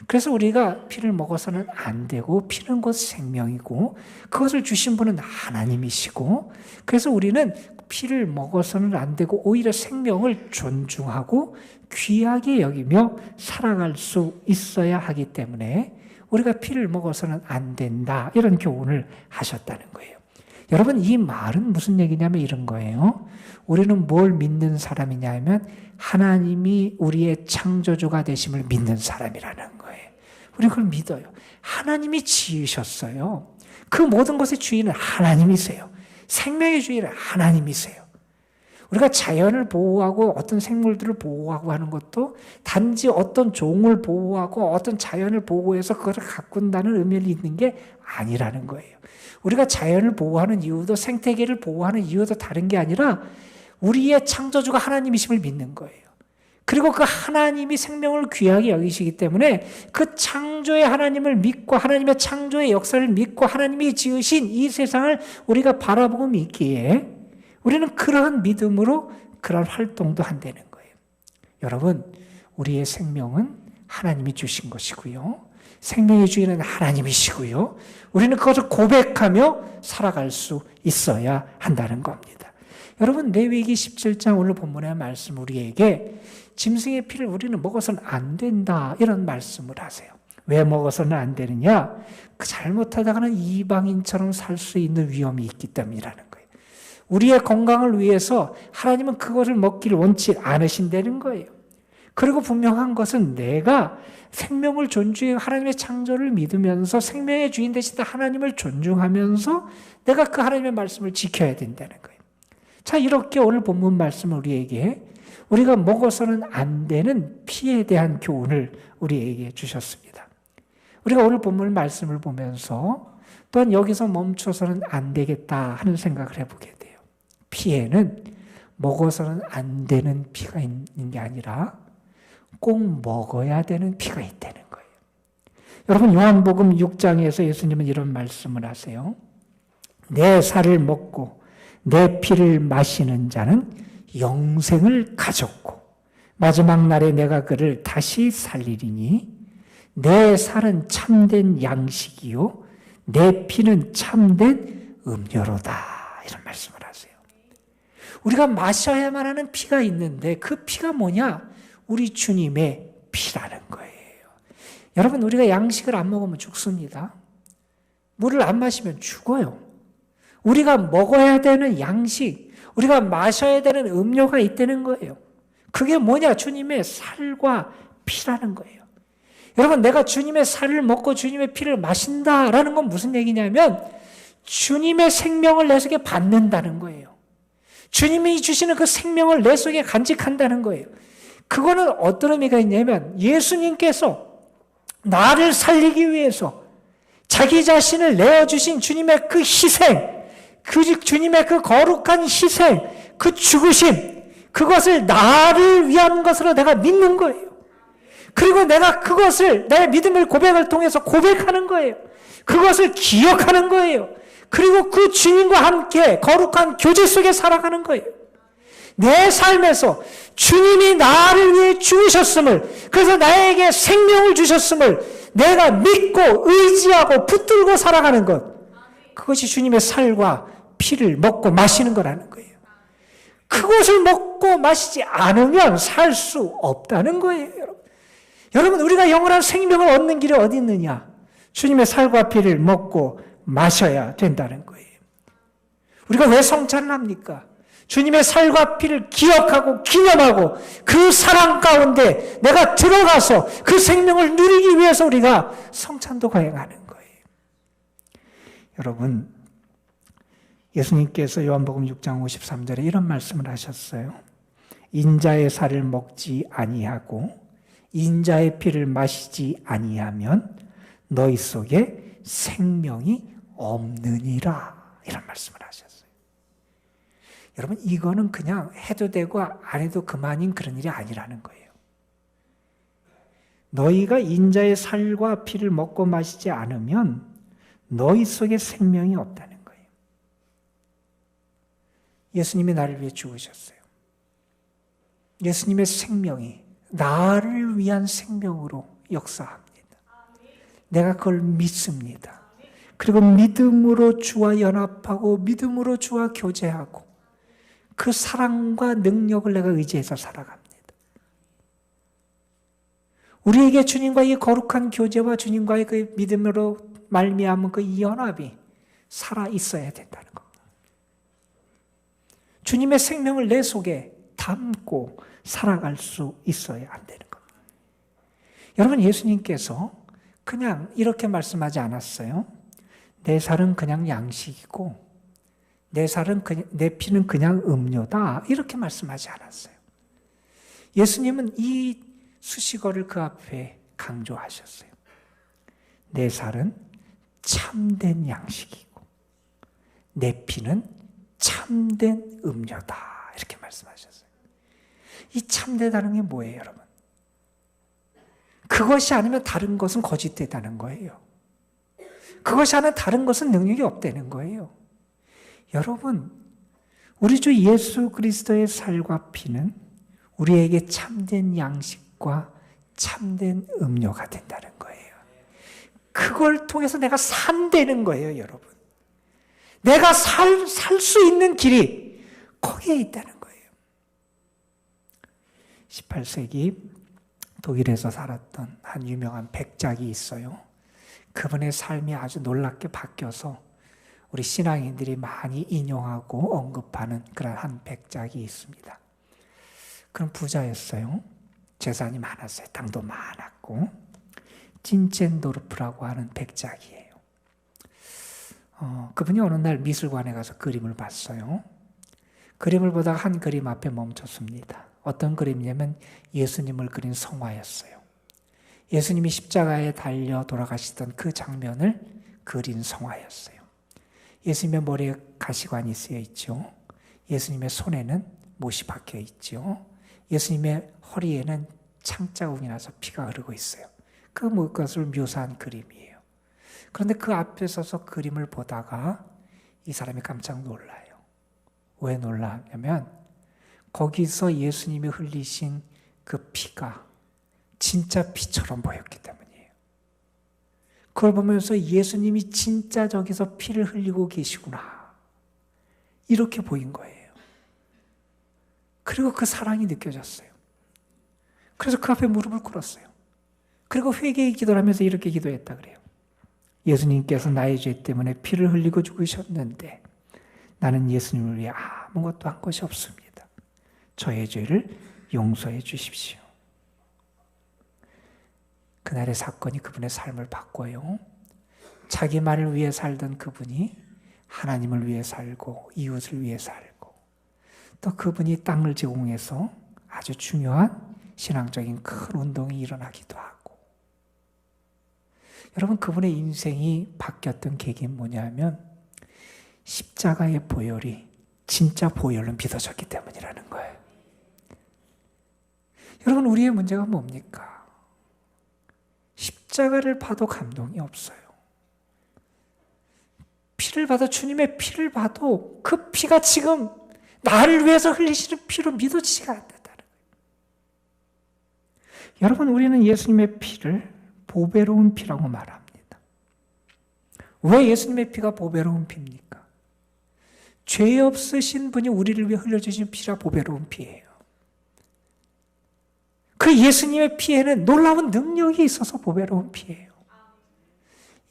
Speaker 3: 그래서 우리가 피를 먹어서는 안 되고, 피는 곧 생명이고, 그것을 주신 분은 하나님이시고, 그래서 우리는 피를 먹어서는 안 되고 오히려 생명을 존중하고 귀하게 여기며 살아갈 수 있어야 하기 때문에 우리가 피를 먹어서는 안 된다, 이런 교훈을 하셨다는 거예요. 여러분, 이 말은 무슨 얘기냐면 이런 거예요. 우리는 뭘 믿는 사람이냐 하면 하나님이 우리의 창조주가 되심을 믿는 사람이라는 거예요. 우리 그걸 믿어요. 하나님이 지으셨어요. 그 모든 것의 주인은 하나님이세요. 생명의 주인은 하나님이세요. 우리가 자연을 보호하고 어떤 생물들을 보호하고 하는 것도 단지 어떤 종을 보호하고 어떤 자연을 보호해서 그것을 가꾼다는 의미를 있는 게 아니라는 거예요. 우리가 자연을 보호하는 이유도 생태계를 보호하는 이유도 다른 게 아니라 우리의 창조주가 하나님이심을 믿는 거예요. 그리고 그 하나님이 생명을 귀하게 여기시기 때문에 그 창조의 하나님을 믿고 하나님의 창조의 역사를 믿고 하나님이 지으신 이 세상을 우리가 바라보고 믿기에 우리는 그러한 믿음으로 그런 활동도 한다는 거예요. 여러분, 우리의 생명은 하나님이 주신 것이고요. 생명의 주인은 하나님이시고요. 우리는 그것을 고백하며 살아갈 수 있어야 한다는 겁니다. 여러분, 레위기 17장 오늘 본문의 말씀 우리에게 짐승의 피를 우리는 먹어서는 안 된다, 이런 말씀을 하세요. 왜 먹어서는 안 되느냐? 잘못하다가는 이방인처럼 살 수 있는 위험이 있기 때문이라는 거예요. 우리의 건강을 위해서 하나님은 그것을 먹기를 원치 않으신다는 거예요. 그리고 분명한 것은 내가 생명을 존중해 하나님의 창조를 믿으면서 생명의 주인 되신 하나님을 존중하면서 내가 그 하나님의 말씀을 지켜야 된다는 거예요. 자, 이렇게 오늘 본문 말씀은 우리에게 우리가 먹어서는 안 되는 피에 대한 교훈을 우리에게 주셨습니다. 우리가 오늘 본문 말씀을 보면서 또한 여기서 멈춰서는 안 되겠다 하는 생각을 해보게 돼요. 피에는 먹어서는 안 되는 피가 있는 게 아니라 꼭 먹어야 되는 피가 있다는 거예요. 여러분, 요한복음 6장에서 예수님은 이런 말씀을 하세요. 내 살을 먹고 내 피를 마시는 자는 영생을 가졌고 마지막 날에 내가 그를 다시 살리리니 내 살은 참된 양식이요 내 피는 참된 음료로다, 이런 말씀을 하세요. 우리가 마셔야만 하는 피가 있는데 그 피가 뭐냐? 우리 주님의 피라는 거예요. 여러분, 우리가 양식을 안 먹으면 죽습니다. 물을 안 마시면 죽어요. 우리가 먹어야 되는 양식, 우리가 마셔야 되는 음료가 있다는 거예요. 그게 뭐냐? 주님의 살과 피라는 거예요. 여러분, 내가 주님의 살을 먹고 주님의 피를 마신다라는 건 무슨 얘기냐면 주님의 생명을 내 속에 받는다는 거예요. 주님이 주시는 그 생명을 내 속에 간직한다는 거예요. 그거는 어떤 의미가 있냐면 예수님께서 나를 살리기 위해서 자기 자신을 내어주신 주님의 그 희생, 주님의 그 거룩한 희생, 그 죽으심, 그것을 나를 위한 것으로 내가 믿는 거예요. 그리고 내가 그것을 내 믿음을 고백을 통해서 고백하는 거예요. 그것을 기억하는 거예요. 그리고 그 주님과 함께 거룩한 교제 속에 살아가는 거예요. 내 삶에서 주님이 나를 위해 죽으셨음을, 그래서 나에게 생명을 주셨음을 내가 믿고 의지하고 붙들고 살아가는 것, 그것이 주님의 살과 피를 먹고 마시는 거라는 거예요. 그것을 먹고 마시지 않으면 살 수 없다는 거예요, 여러분. 여러분, 우리가 영원한 생명을 얻는 길이 어디 있느냐? 주님의 살과 피를 먹고 마셔야 된다는 거예요. 우리가 왜 성찬을 합니까? 주님의 살과 피를 기억하고 기념하고 그 사랑 가운데 내가 들어가서 그 생명을 누리기 위해서 우리가 성찬도 거행하는 거예요. 여러분, 예수님께서 요한복음 6장 53절에 이런 말씀을 하셨어요. 인자의 살을 먹지 아니하고 인자의 피를 마시지 아니하면 너희 속에 생명이 없느니라, 이런 말씀을 하셨어요. 여러분, 이거는 그냥 해도 되고 안 해도 그만인 그런 일이 아니라는 거예요. 너희가 인자의 살과 피를 먹고 마시지 않으면 너희 속에 생명이 없다는 거예요. 예수님이 나를 위해 죽으셨어요. 예수님의 생명이 나를 위한 생명으로 역사합니다. 내가 그걸 믿습니다. 그리고 믿음으로 주와 연합하고 믿음으로 주와 교제하고 그 사랑과 능력을 내가 의지해서 살아갑니다. 우리에게 주님과의 이 거룩한 교제와 주님과의 그 믿음으로 말미암은 그 연합이 살아 있어야 된다는 겁니다. 주님의 생명을 내 속에 담고 살아갈 수 있어야 안 되는 겁니다. 여러분, 예수님께서 그냥 이렇게 말씀하지 않았어요. 내 살은 그냥 양식이고 내 피는 그냥 음료다, 이렇게 말씀하지 않았어요. 예수님은 이 수식어를 그 앞에 강조하셨어요. 내 살은 참된 양식이고 내 피는 참된 음료다, 이렇게 말씀하셨어요. 이 참되다는 게 뭐예요, 여러분? 그것이 아니면 다른 것은 거짓되다는 거예요. 그것이 아니면 다른 것은 능력이 없다는 거예요. 여러분, 우리 주 예수 그리스도의 살과 피는 우리에게 참된 양식과 참된 음료가 된다는 거예요. 그걸 통해서 내가 산다는 거예요, 여러분. 내가 살 수 있는 길이 거기에 있다는 거예요. 18세기 독일에서 살았던 한 유명한 백작이 있어요. 그분의 삶이 아주 놀랍게 바뀌어서 우리 신앙인들이 많이 인용하고 언급하는 그런 한 백작이 있습니다. 그런 부자였어요. 재산이 많았어요. 땅도 많았고. 찐첸도르프라고 하는 백작이에요. 그분이 어느 날 미술관에 가서 그림을 봤어요. 그림을 보다가 한 그림 앞에 멈췄습니다. 어떤 그림이냐면 예수님을 그린 성화였어요. 예수님이 십자가에 달려 돌아가시던 그 장면을 그린 성화였어요. 예수님의 머리에 가시관이 쓰여 있죠. 예수님의 손에는 못이 박혀 있죠. 예수님의 허리에는 창자국이 나서 피가 흐르고 있어요. 그 것을 묘사한 그림이에요. 그런데 그 앞에 서서 그림을 보다가 이 사람이 깜짝 놀라요. 왜 놀라냐면 거기서 예수님이 흘리신 그 피가 진짜 피처럼 보였기 때문이에요. 그걸 보면서 예수님이 진짜 저기서 피를 흘리고 계시구나, 이렇게 보인 거예요. 그리고 그 사랑이 느껴졌어요. 그래서 그 앞에 무릎을 꿇었어요. 그리고 회개의 기도를 하면서 이렇게 기도했다 그래요. 예수님께서 나의 죄 때문에 피를 흘리고 죽으셨는데 나는 예수님을 위해 아무것도 한 것이 없습니다. 저의 죄를 용서해 주십시오. 그날의 사건이 그분의 삶을 바꿔요. 자기만을 위해 살던 그분이 하나님을 위해 살고 이웃을 위해 살고, 또 그분이 땅을 제공해서 아주 중요한 신앙적인 큰 운동이 일어나기도 하고. 여러분, 그분의 인생이 바뀌었던 계기는 뭐냐면 십자가의 보혈이 진짜 보혈로 믿어졌기 때문이라는 거예요. 여러분, 우리의 문제가 뭡니까? 십자가를 봐도 감동이 없어요. 피를 봐도, 주님의 피를 봐도 그 피가 지금 나를 위해서 흘리시는 피로 믿어지지가 않는다는 거예요. 여러분, 우리는 예수님의 피를 보배로운 피라고 말합니다. 왜 예수님의 피가 보배로운 피입니까? 죄 없으신 분이 우리를 위해 흘려주신 피라 보배로운 피예요. 그 예수님의 피에는 놀라운 능력이 있어서 보배로운 피예요.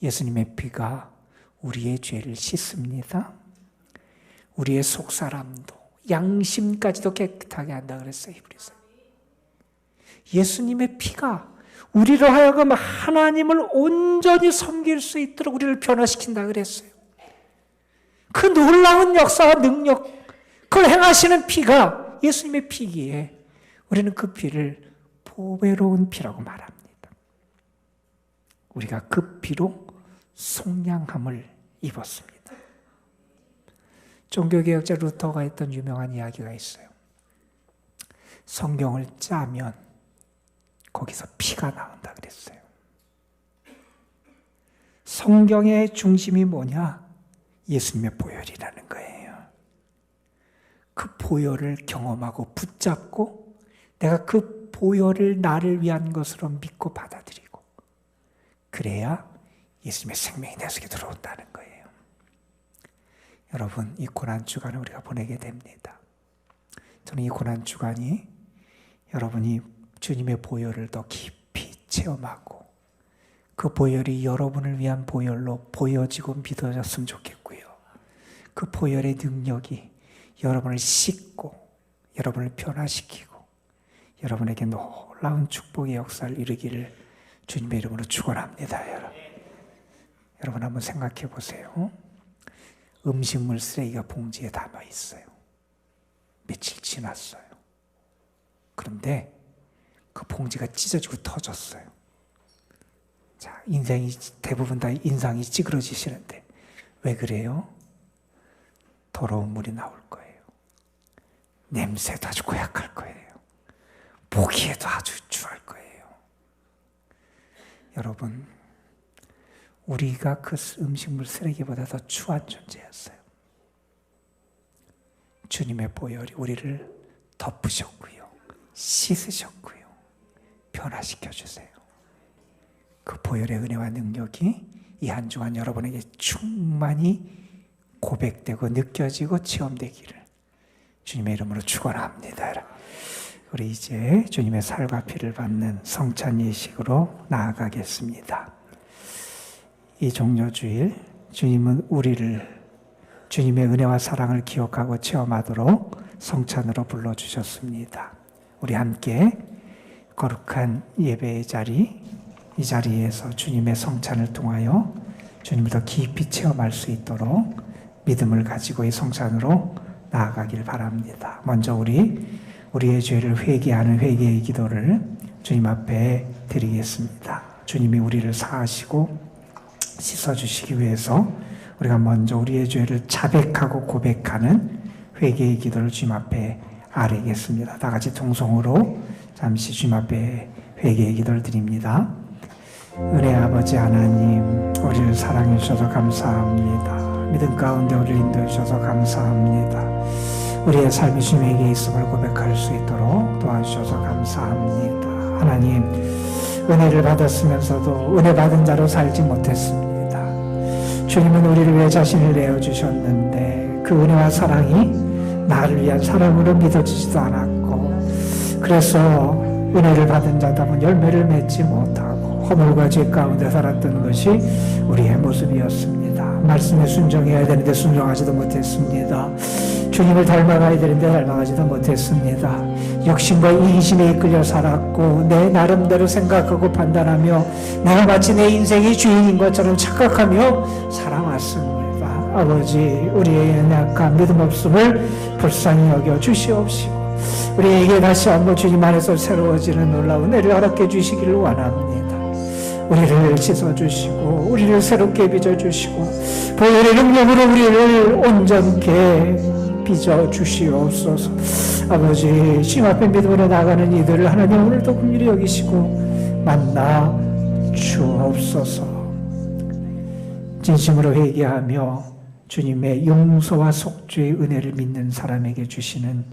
Speaker 3: 예수님의 피가 우리의 죄를 씻습니다. 우리의 속사람도 양심까지도 깨끗하게 한다 그랬어요, 히브리서. 예수님의 피가 우리로 하여금 하나님을 온전히 섬길 수 있도록 우리를 변화시킨다 그랬어요. 그 놀라운 역사와 능력, 그걸 행하시는 피가 예수님의 피기에 우리는 그 피를 보배로운 피라고 말합니다. 우리가 그 피로 속량함을 입었습니다. 종교개혁자 루터가 했던 유명한 이야기가 있어요. 성경을 짜면 거기서 피가 나온다 그랬어요. 성경의 중심이 뭐냐? 예수님의 보혈이라는 거예요. 보혈을 경험하고 붙잡고 내가 그 보혈을 나를 위한 것으로 믿고 받아들이고 그래야 예수님의 생명이 내 속에 들어온다는 거예요. 여러분, 이 고난주간을 우리가 보내게 됩니다. 저는 이 고난주간이 여러분이 주님의 보혈을 더 깊이 체험하고 그 보혈이 여러분을 위한 보혈로 보여지고 믿어졌으면 좋겠고요. 그 보혈의 능력이 여러분을 씻고 여러분을 변화시키고 여러분에게 놀라운 축복의 역사를 이루기를 주님의 이름으로 축원합니다. 여러분 한번 생각해 보세요. 음식물 쓰레기가 봉지에 담아 있어요. 며칠 지났어요. 그런데 그 봉지가 찢어지고 터졌어요. 자, 인생이 대부분 다 인상이 찌그러지시는데 왜 그래요? 더러운 물이 나올 거예요. 냄새도 아주 고약할 거예요. 보기에도 아주 추할 거예요. 여러분, 우리가 그 음식물 쓰레기보다 더 추한 존재였어요. 주님의 보혈이 우리를 덮으셨고요. 씻으셨고요. 변화시켜 주세요. 그 보혈의 은혜와 능력이 이 한 주간 여러분에게 충만히 고백되고 느껴지고 체험되기를 주님의 이름으로 축원합니다. 우리 이제 주님의 살과 피를 받는 성찬 예식으로 나아가겠습니다. 이 종료주일 주님은 우리를 주님의 은혜와 사랑을 기억하고 체험하도록 성찬으로 불러주셨습니다. 우리 함께 거룩한 예배의 자리, 이 자리에서 주님의 성찬을 통하여 주님을 더 깊이 체험할 수 있도록 믿음을 가지고 이 성찬으로 나아가길 바랍니다. 먼저 우리의 죄를 회개하는 회개의 기도를 주님 앞에 드리겠습니다. 주님이 우리를 사하시고 씻어주시기 위해서 우리가 먼저 우리의 죄를 자백하고 고백하는 회개의 기도를 주님 앞에 아뢰겠습니다. 다 같이 통성으로 잠시 주님 앞에 회개의 기도를 드립니다. 은혜 아버지 하나님, 우리를 사랑해 주셔서 감사합니다. 믿음 가운데 우리를 인도해 주셔서 감사합니다. 우리의 삶이 주님에게 있음을 고백할 수 있도록 도와주셔서 감사합니다. 하나님, 은혜를 받았으면서도 은혜 받은 자로 살지 못했습니다. 주님은 우리를 위해 자신을 내어주셨는데 그 은혜와 사랑이 나를 위한 사랑으로 믿어지지도 않았고, 그래서 은혜를 받은 자다면 열매를 맺지 못하고 허물과 죄 가운데 살았던 것이 우리의 모습이었습니다. 말씀에 순종해야 되는데 순종하지도 못했습니다. 주님을 닮아가야 되는데 닮아가지도 못했습니다. 욕심과 이기심에 이끌려 살았고 내 나름대로 생각하고 판단하며 내가 마치 내 인생의 주인인 것처럼 착각하며 살아왔습니다. 아버지, 우리의 연약한 믿음 없음을 불쌍히 여겨 주시옵시고 우리에게 다시 한번 주님 안에서 새로워지는 놀라운 은혜를 허락해 주시기를 원합니다. 우리를 씻어주시고 우리를 새롭게 빚어주시고 보혈의 능력으로 우리를 온전케 빚어주시옵소서. 아버지, 주님 앞에 믿음으로 나가는 이들을 하나님 오늘도 긍휼히 여기시고 만나 주옵소서. 진심으로 회개하며 주님의 용서와 속죄의 은혜를 믿는 사람에게 주시는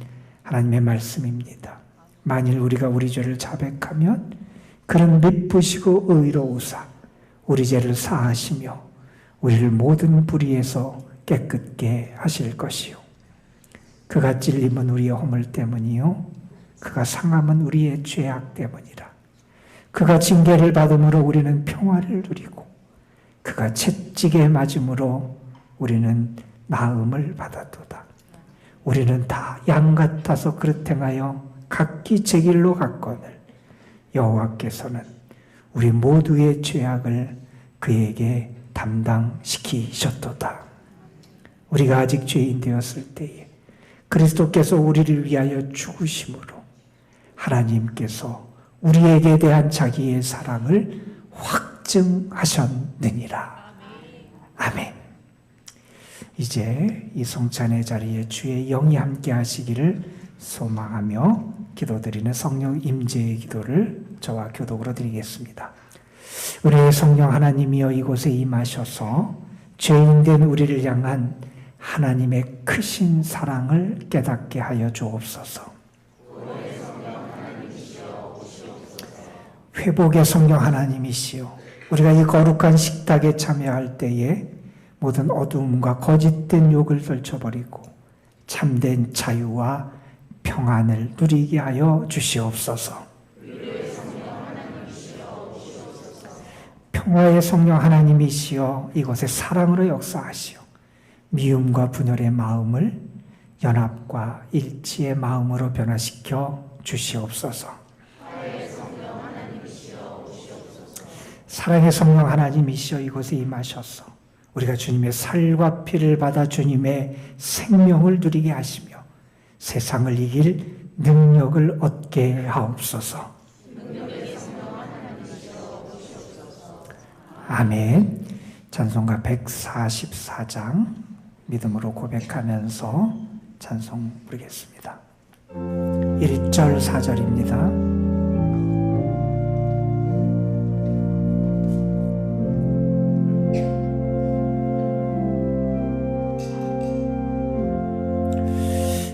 Speaker 3: 하나님의 말씀입니다. 만일 우리가 우리 죄를 자백하면 그는 미쁘시고 의로우사 우리 죄를 사하시며 우리를 모든 불의에서 깨끗게 하실 것이요 그가 찔림은 우리의 허물 때문이요 그가 상함은 우리의 죄악 때문이라. 그가 징계를 받음으로 우리는 평화를 누리고 그가 채찍에 맞음으로 우리는 나음을 받았도다. 우리는 다 양 같아서 그릇 행하여 각기 제 길로 갔거늘 여호와께서는 우리 모두의 죄악을 그에게 담당시키셨도다. 우리가 아직 죄인 되었을 때에 그리스도께서 우리를 위하여 죽으심으로 하나님께서 우리에게 대한 자기의 사랑을 확증하셨느니라. 아멘. 이제 이 성찬의 자리에 주의 영이 함께 하시기를 소망하며 기도드리는 성령 임재의 기도를 저와 교독으로 드리겠습니다. 우리의 성령 하나님이여 이곳에 임하셔서 죄인된 우리를 향한 하나님의 크신 사랑을 깨닫게 하여 주옵소서. 회복의 성령 하나님이시여, 우리가 이 거룩한 식탁에 참여할 때에 모든 어두움과 거짓된 욕을 떨쳐버리고 참된 자유와 평안을 누리게 하여 주시옵소서. 평화의 성령 하나님이시여, 이곳에 사랑으로 역사하시오. 미움과 분열의 마음을 연합과 일치의 마음으로 변화시켜 주시옵소서. 사랑의 성령 하나님이시여, 이곳에 임하셔서 우리가 주님의 살과 피를 받아 주님의 생명을 누리게 하시며 세상을 이길 능력을 얻게 하옵소서. 아멘. 찬송가 144장 믿음으로 고백하면서 찬송 부르겠습니다. 1절 4절입니다.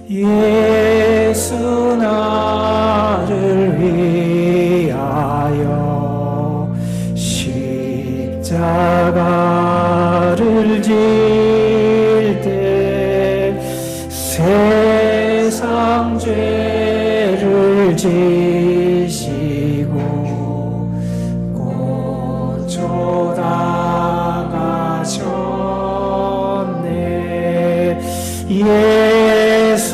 Speaker 3: 예수 나를 위하여 십자가를 질 때 세상 죄를 지시고 고초당하셨네. 예수님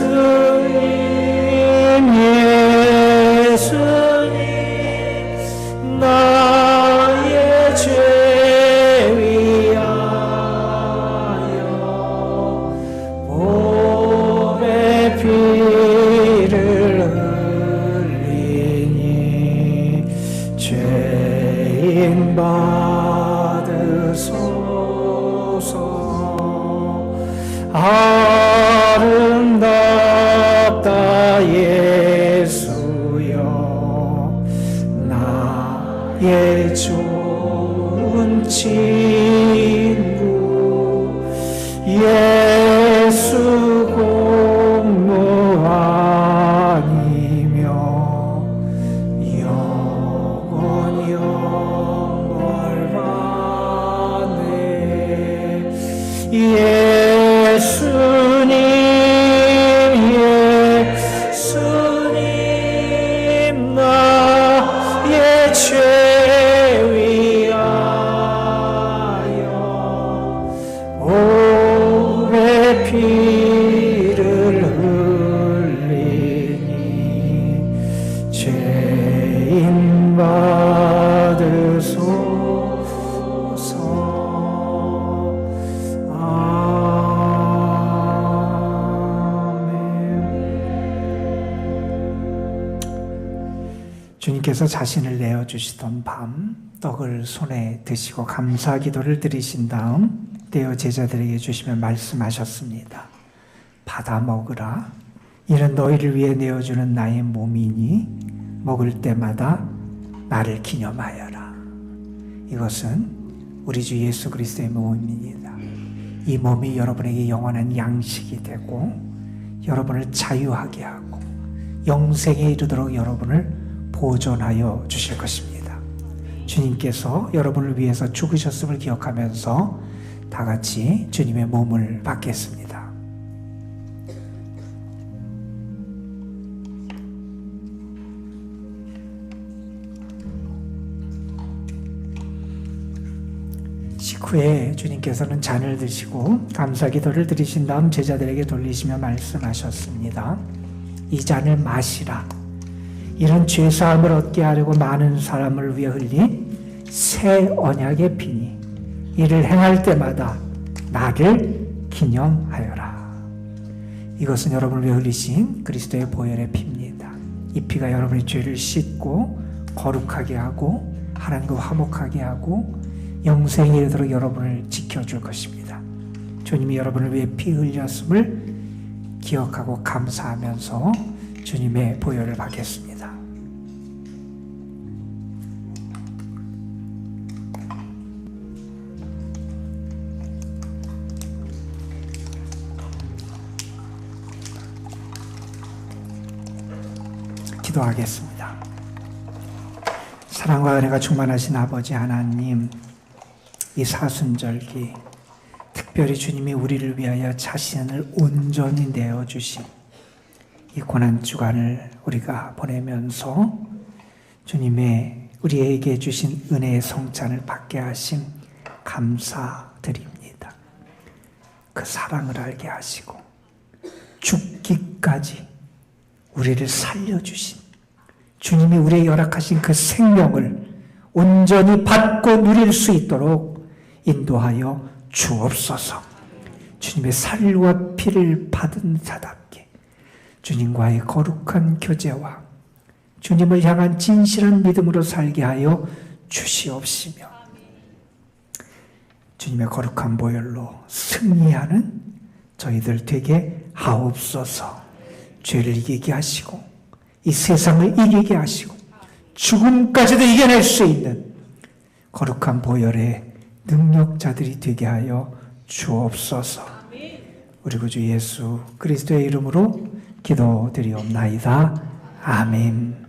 Speaker 3: 나의 죄 위하여 몸에 피를 흘리니 죄인 받으소서. 아름답다 예수여, 나의 좋은 친구. 예수 공무원이며 영원 영월 받네. 예수님 나의 죄 위하여 몸에 피를 흘리니 죄인 받으소서. 주님께서 자신을 내어주시던 밤 떡을 손에 드시고 감사 기도를 드리신 다음 떼어 제자들에게 주시며 말씀하셨습니다. 받아 먹으라. 이는 너희를 위해 내어주는 나의 몸이니 먹을 때마다 나를 기념하여라. 이것은 우리 주 예수 그리스도의 몸입니다. 이 몸이 여러분에게 영원한 양식이 되고 여러분을 자유하게 하고 영생에 이르도록 여러분을 보존하여 주실 것입니다. 주님께서 여러분을 위해서 죽으셨음을 기억하면서 다 같이 주님의 몸을 받겠습니다. 식후에 주님께서는 잔을 드시고 감사 기도를 드리신 다음 제자들에게 돌리시며 말씀하셨습니다. 이 잔을 마시라. 이런 죄사함을 얻게 하려고 많은 사람을 위해 흘린 새 언약의 피니 이를 행할 때마다 나를 기념하여라. 이것은 여러분을 위해 흘리신 그리스도의 보혈의 피입니다. 이 피가 여러분의 죄를 씻고 거룩하게 하고 하나님과 화목하게 하고 영생에 이르도록 여러분을 지켜줄 것입니다. 주님이 여러분을 위해 피 흘렸음을 기억하고 감사하면서 주님의 보혈을 받겠습니다. 기도하겠습니다. 사랑과 은혜가 충만하신 아버지 하나님, 이 사순절기 특별히 주님이 우리를 위하여 자신을 온전히 내어주신 이 고난주간을 우리가 보내면서 주님의 우리에게 주신 은혜의 성찬을 받게 하심 감사드립니다. 그 사랑을 알게 하시고 죽기까지 우리를 살려주신 주님이 우리에게 허락하신 그 생명을 온전히 받고 누릴 수 있도록 인도하여 주옵소서. 주님의 살과 피를 받은 자답게 주님과의 거룩한 교제와 주님을 향한 진실한 믿음으로 살게 하여 주시옵시며 주님의 거룩한 보혈로 승리하는 저희들 되게 하옵소서. 죄를 이기게 하시고 이 세상을 이기게 하시고 죽음까지도 이겨낼 수 있는 거룩한 보혈의 능력자들이 되게 하여 주옵소서. 우리 구주 예수 그리스도의 이름으로 기도드리옵나이다. 아멘.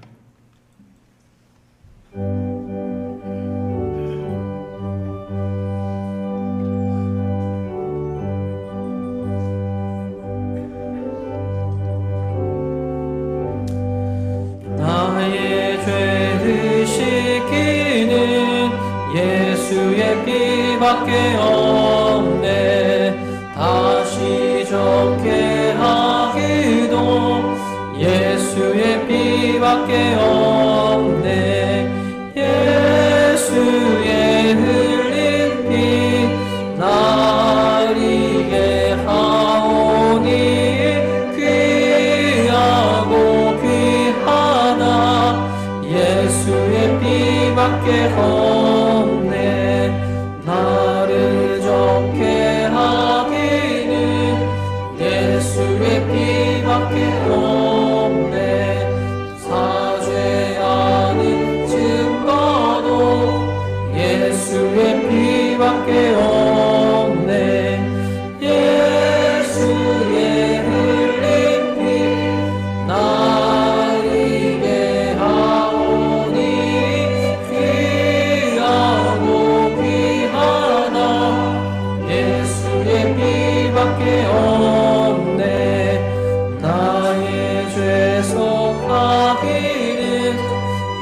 Speaker 1: 나의 죄를 씻기는 예수의 피밖에 없네. 다시 좋게 하기도 예수의 피밖에 없네. 예수의 흘린 피 날 위해 하오니 귀하고 귀하다. 예수의 피밖에 없네. 나를 좋게 하기는 예수의 피밖에 없네. 사죄하는 증거도 예수의 피밖에 없네. 예수의 흘린 피 날 위해 하오니 귀하고 귀하다. 예수의 피밖에 없네. 나의 죄 속하기는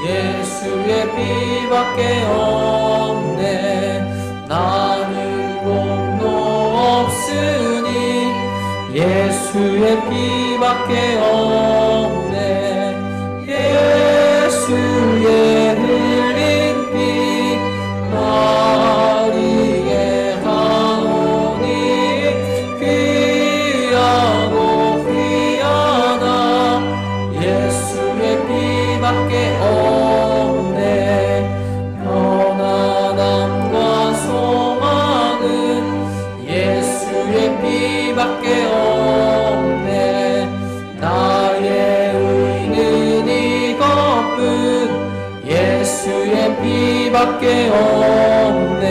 Speaker 1: 예수의 피밖에 없네. 나는 공로 없으니 예수의 피밖에 없네. 예수의 흘린 피 날 위해 하오니 귀하고 귀하다. 예수의 피밖에 없네. 편안함과 소망은 예수의 피밖에 없네. 나의 의는 이것뿐 예수의 피밖에 없네.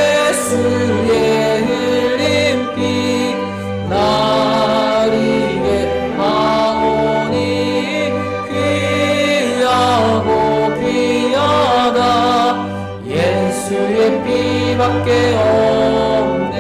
Speaker 1: 예수의 흘린 피 날 위해 하오니 귀하고 귀하다. 예수의 피밖에 없네.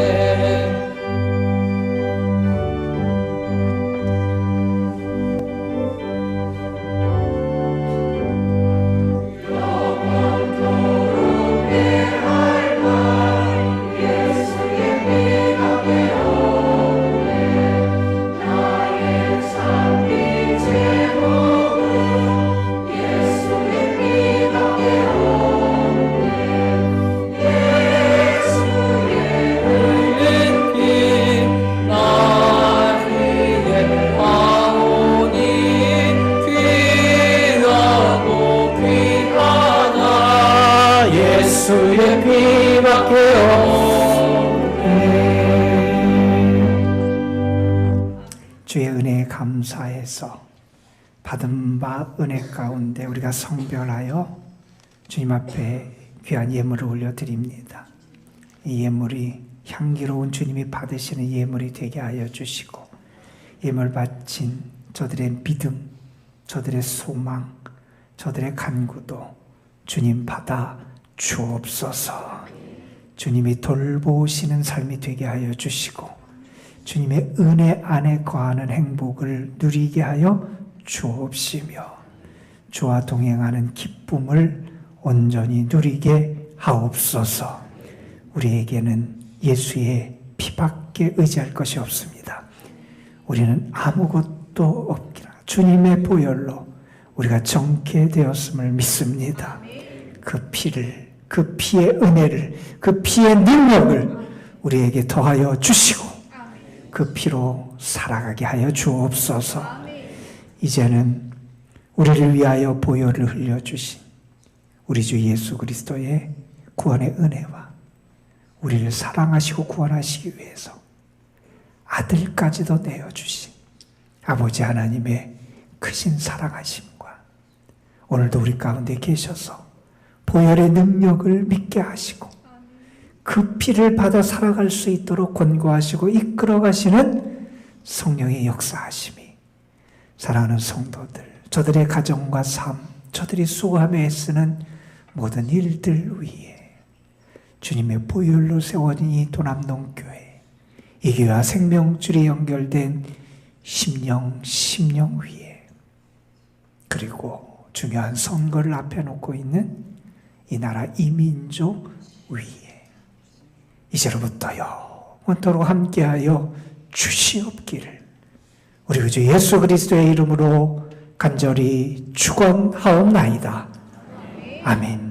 Speaker 1: 예수의 피밖에 없네.
Speaker 3: 주의 은혜에 감사해서 받은 바 은혜 가운데 우리가 성별하여 주님 앞에 귀한 예물을 올려드립니다. 이 예물이 향기로운 주님이 받으시는 예물이 되게 하여 주시고 예물 바친 저들의 믿음, 저들의 소망, 저들의 간구도 주님 받아 주옵소서. 주님이 돌보시는 삶이 되게 하여 주시고 주님의 은혜 안에 거하는 행복을 누리게 하여 주옵시며 주와 동행하는 기쁨을 온전히 누리게 하옵소서. 우리에게는 예수의 피밖에 의지할 것이 없습니다. 우리는 아무것도 없기나 주님의 보혈로 우리가 정케 되었음을 믿습니다. 그 피를, 그 피의 은혜를, 그 피의 능력을 우리에게 더하여 주시고 그 피로 살아가게 하여 주옵소서. 이제는 우리를 위하여 보혈을 흘려주신 우리 주 예수 그리스도의 구원의 은혜와 우리를 사랑하시고 구원하시기 위해서 아들까지도 내어주신 아버지 하나님의 크신 사랑하심과 오늘도 우리 가운데 계셔서 보혈의 능력을 믿게 하시고 그 피를 받아 살아갈 수 있도록 권고하시고 이끌어 가시는 성령의 역사하심이 사랑하는 성도들, 저들의 가정과 삶, 저들이 수고하며 애쓰는 모든 일들 위에 주님의 보혈로 세워진 이 도남동교회, 이 교회와 생명줄이 연결된 심령 위에, 그리고 중요한 선거를 앞에 놓고 있는 이 나라 이 민족 위에 이제로부터 영원토록 함께하여 주시옵기를 우리 주 예수 그리스도의 이름으로 간절히 축원하옵나이다. 아멘.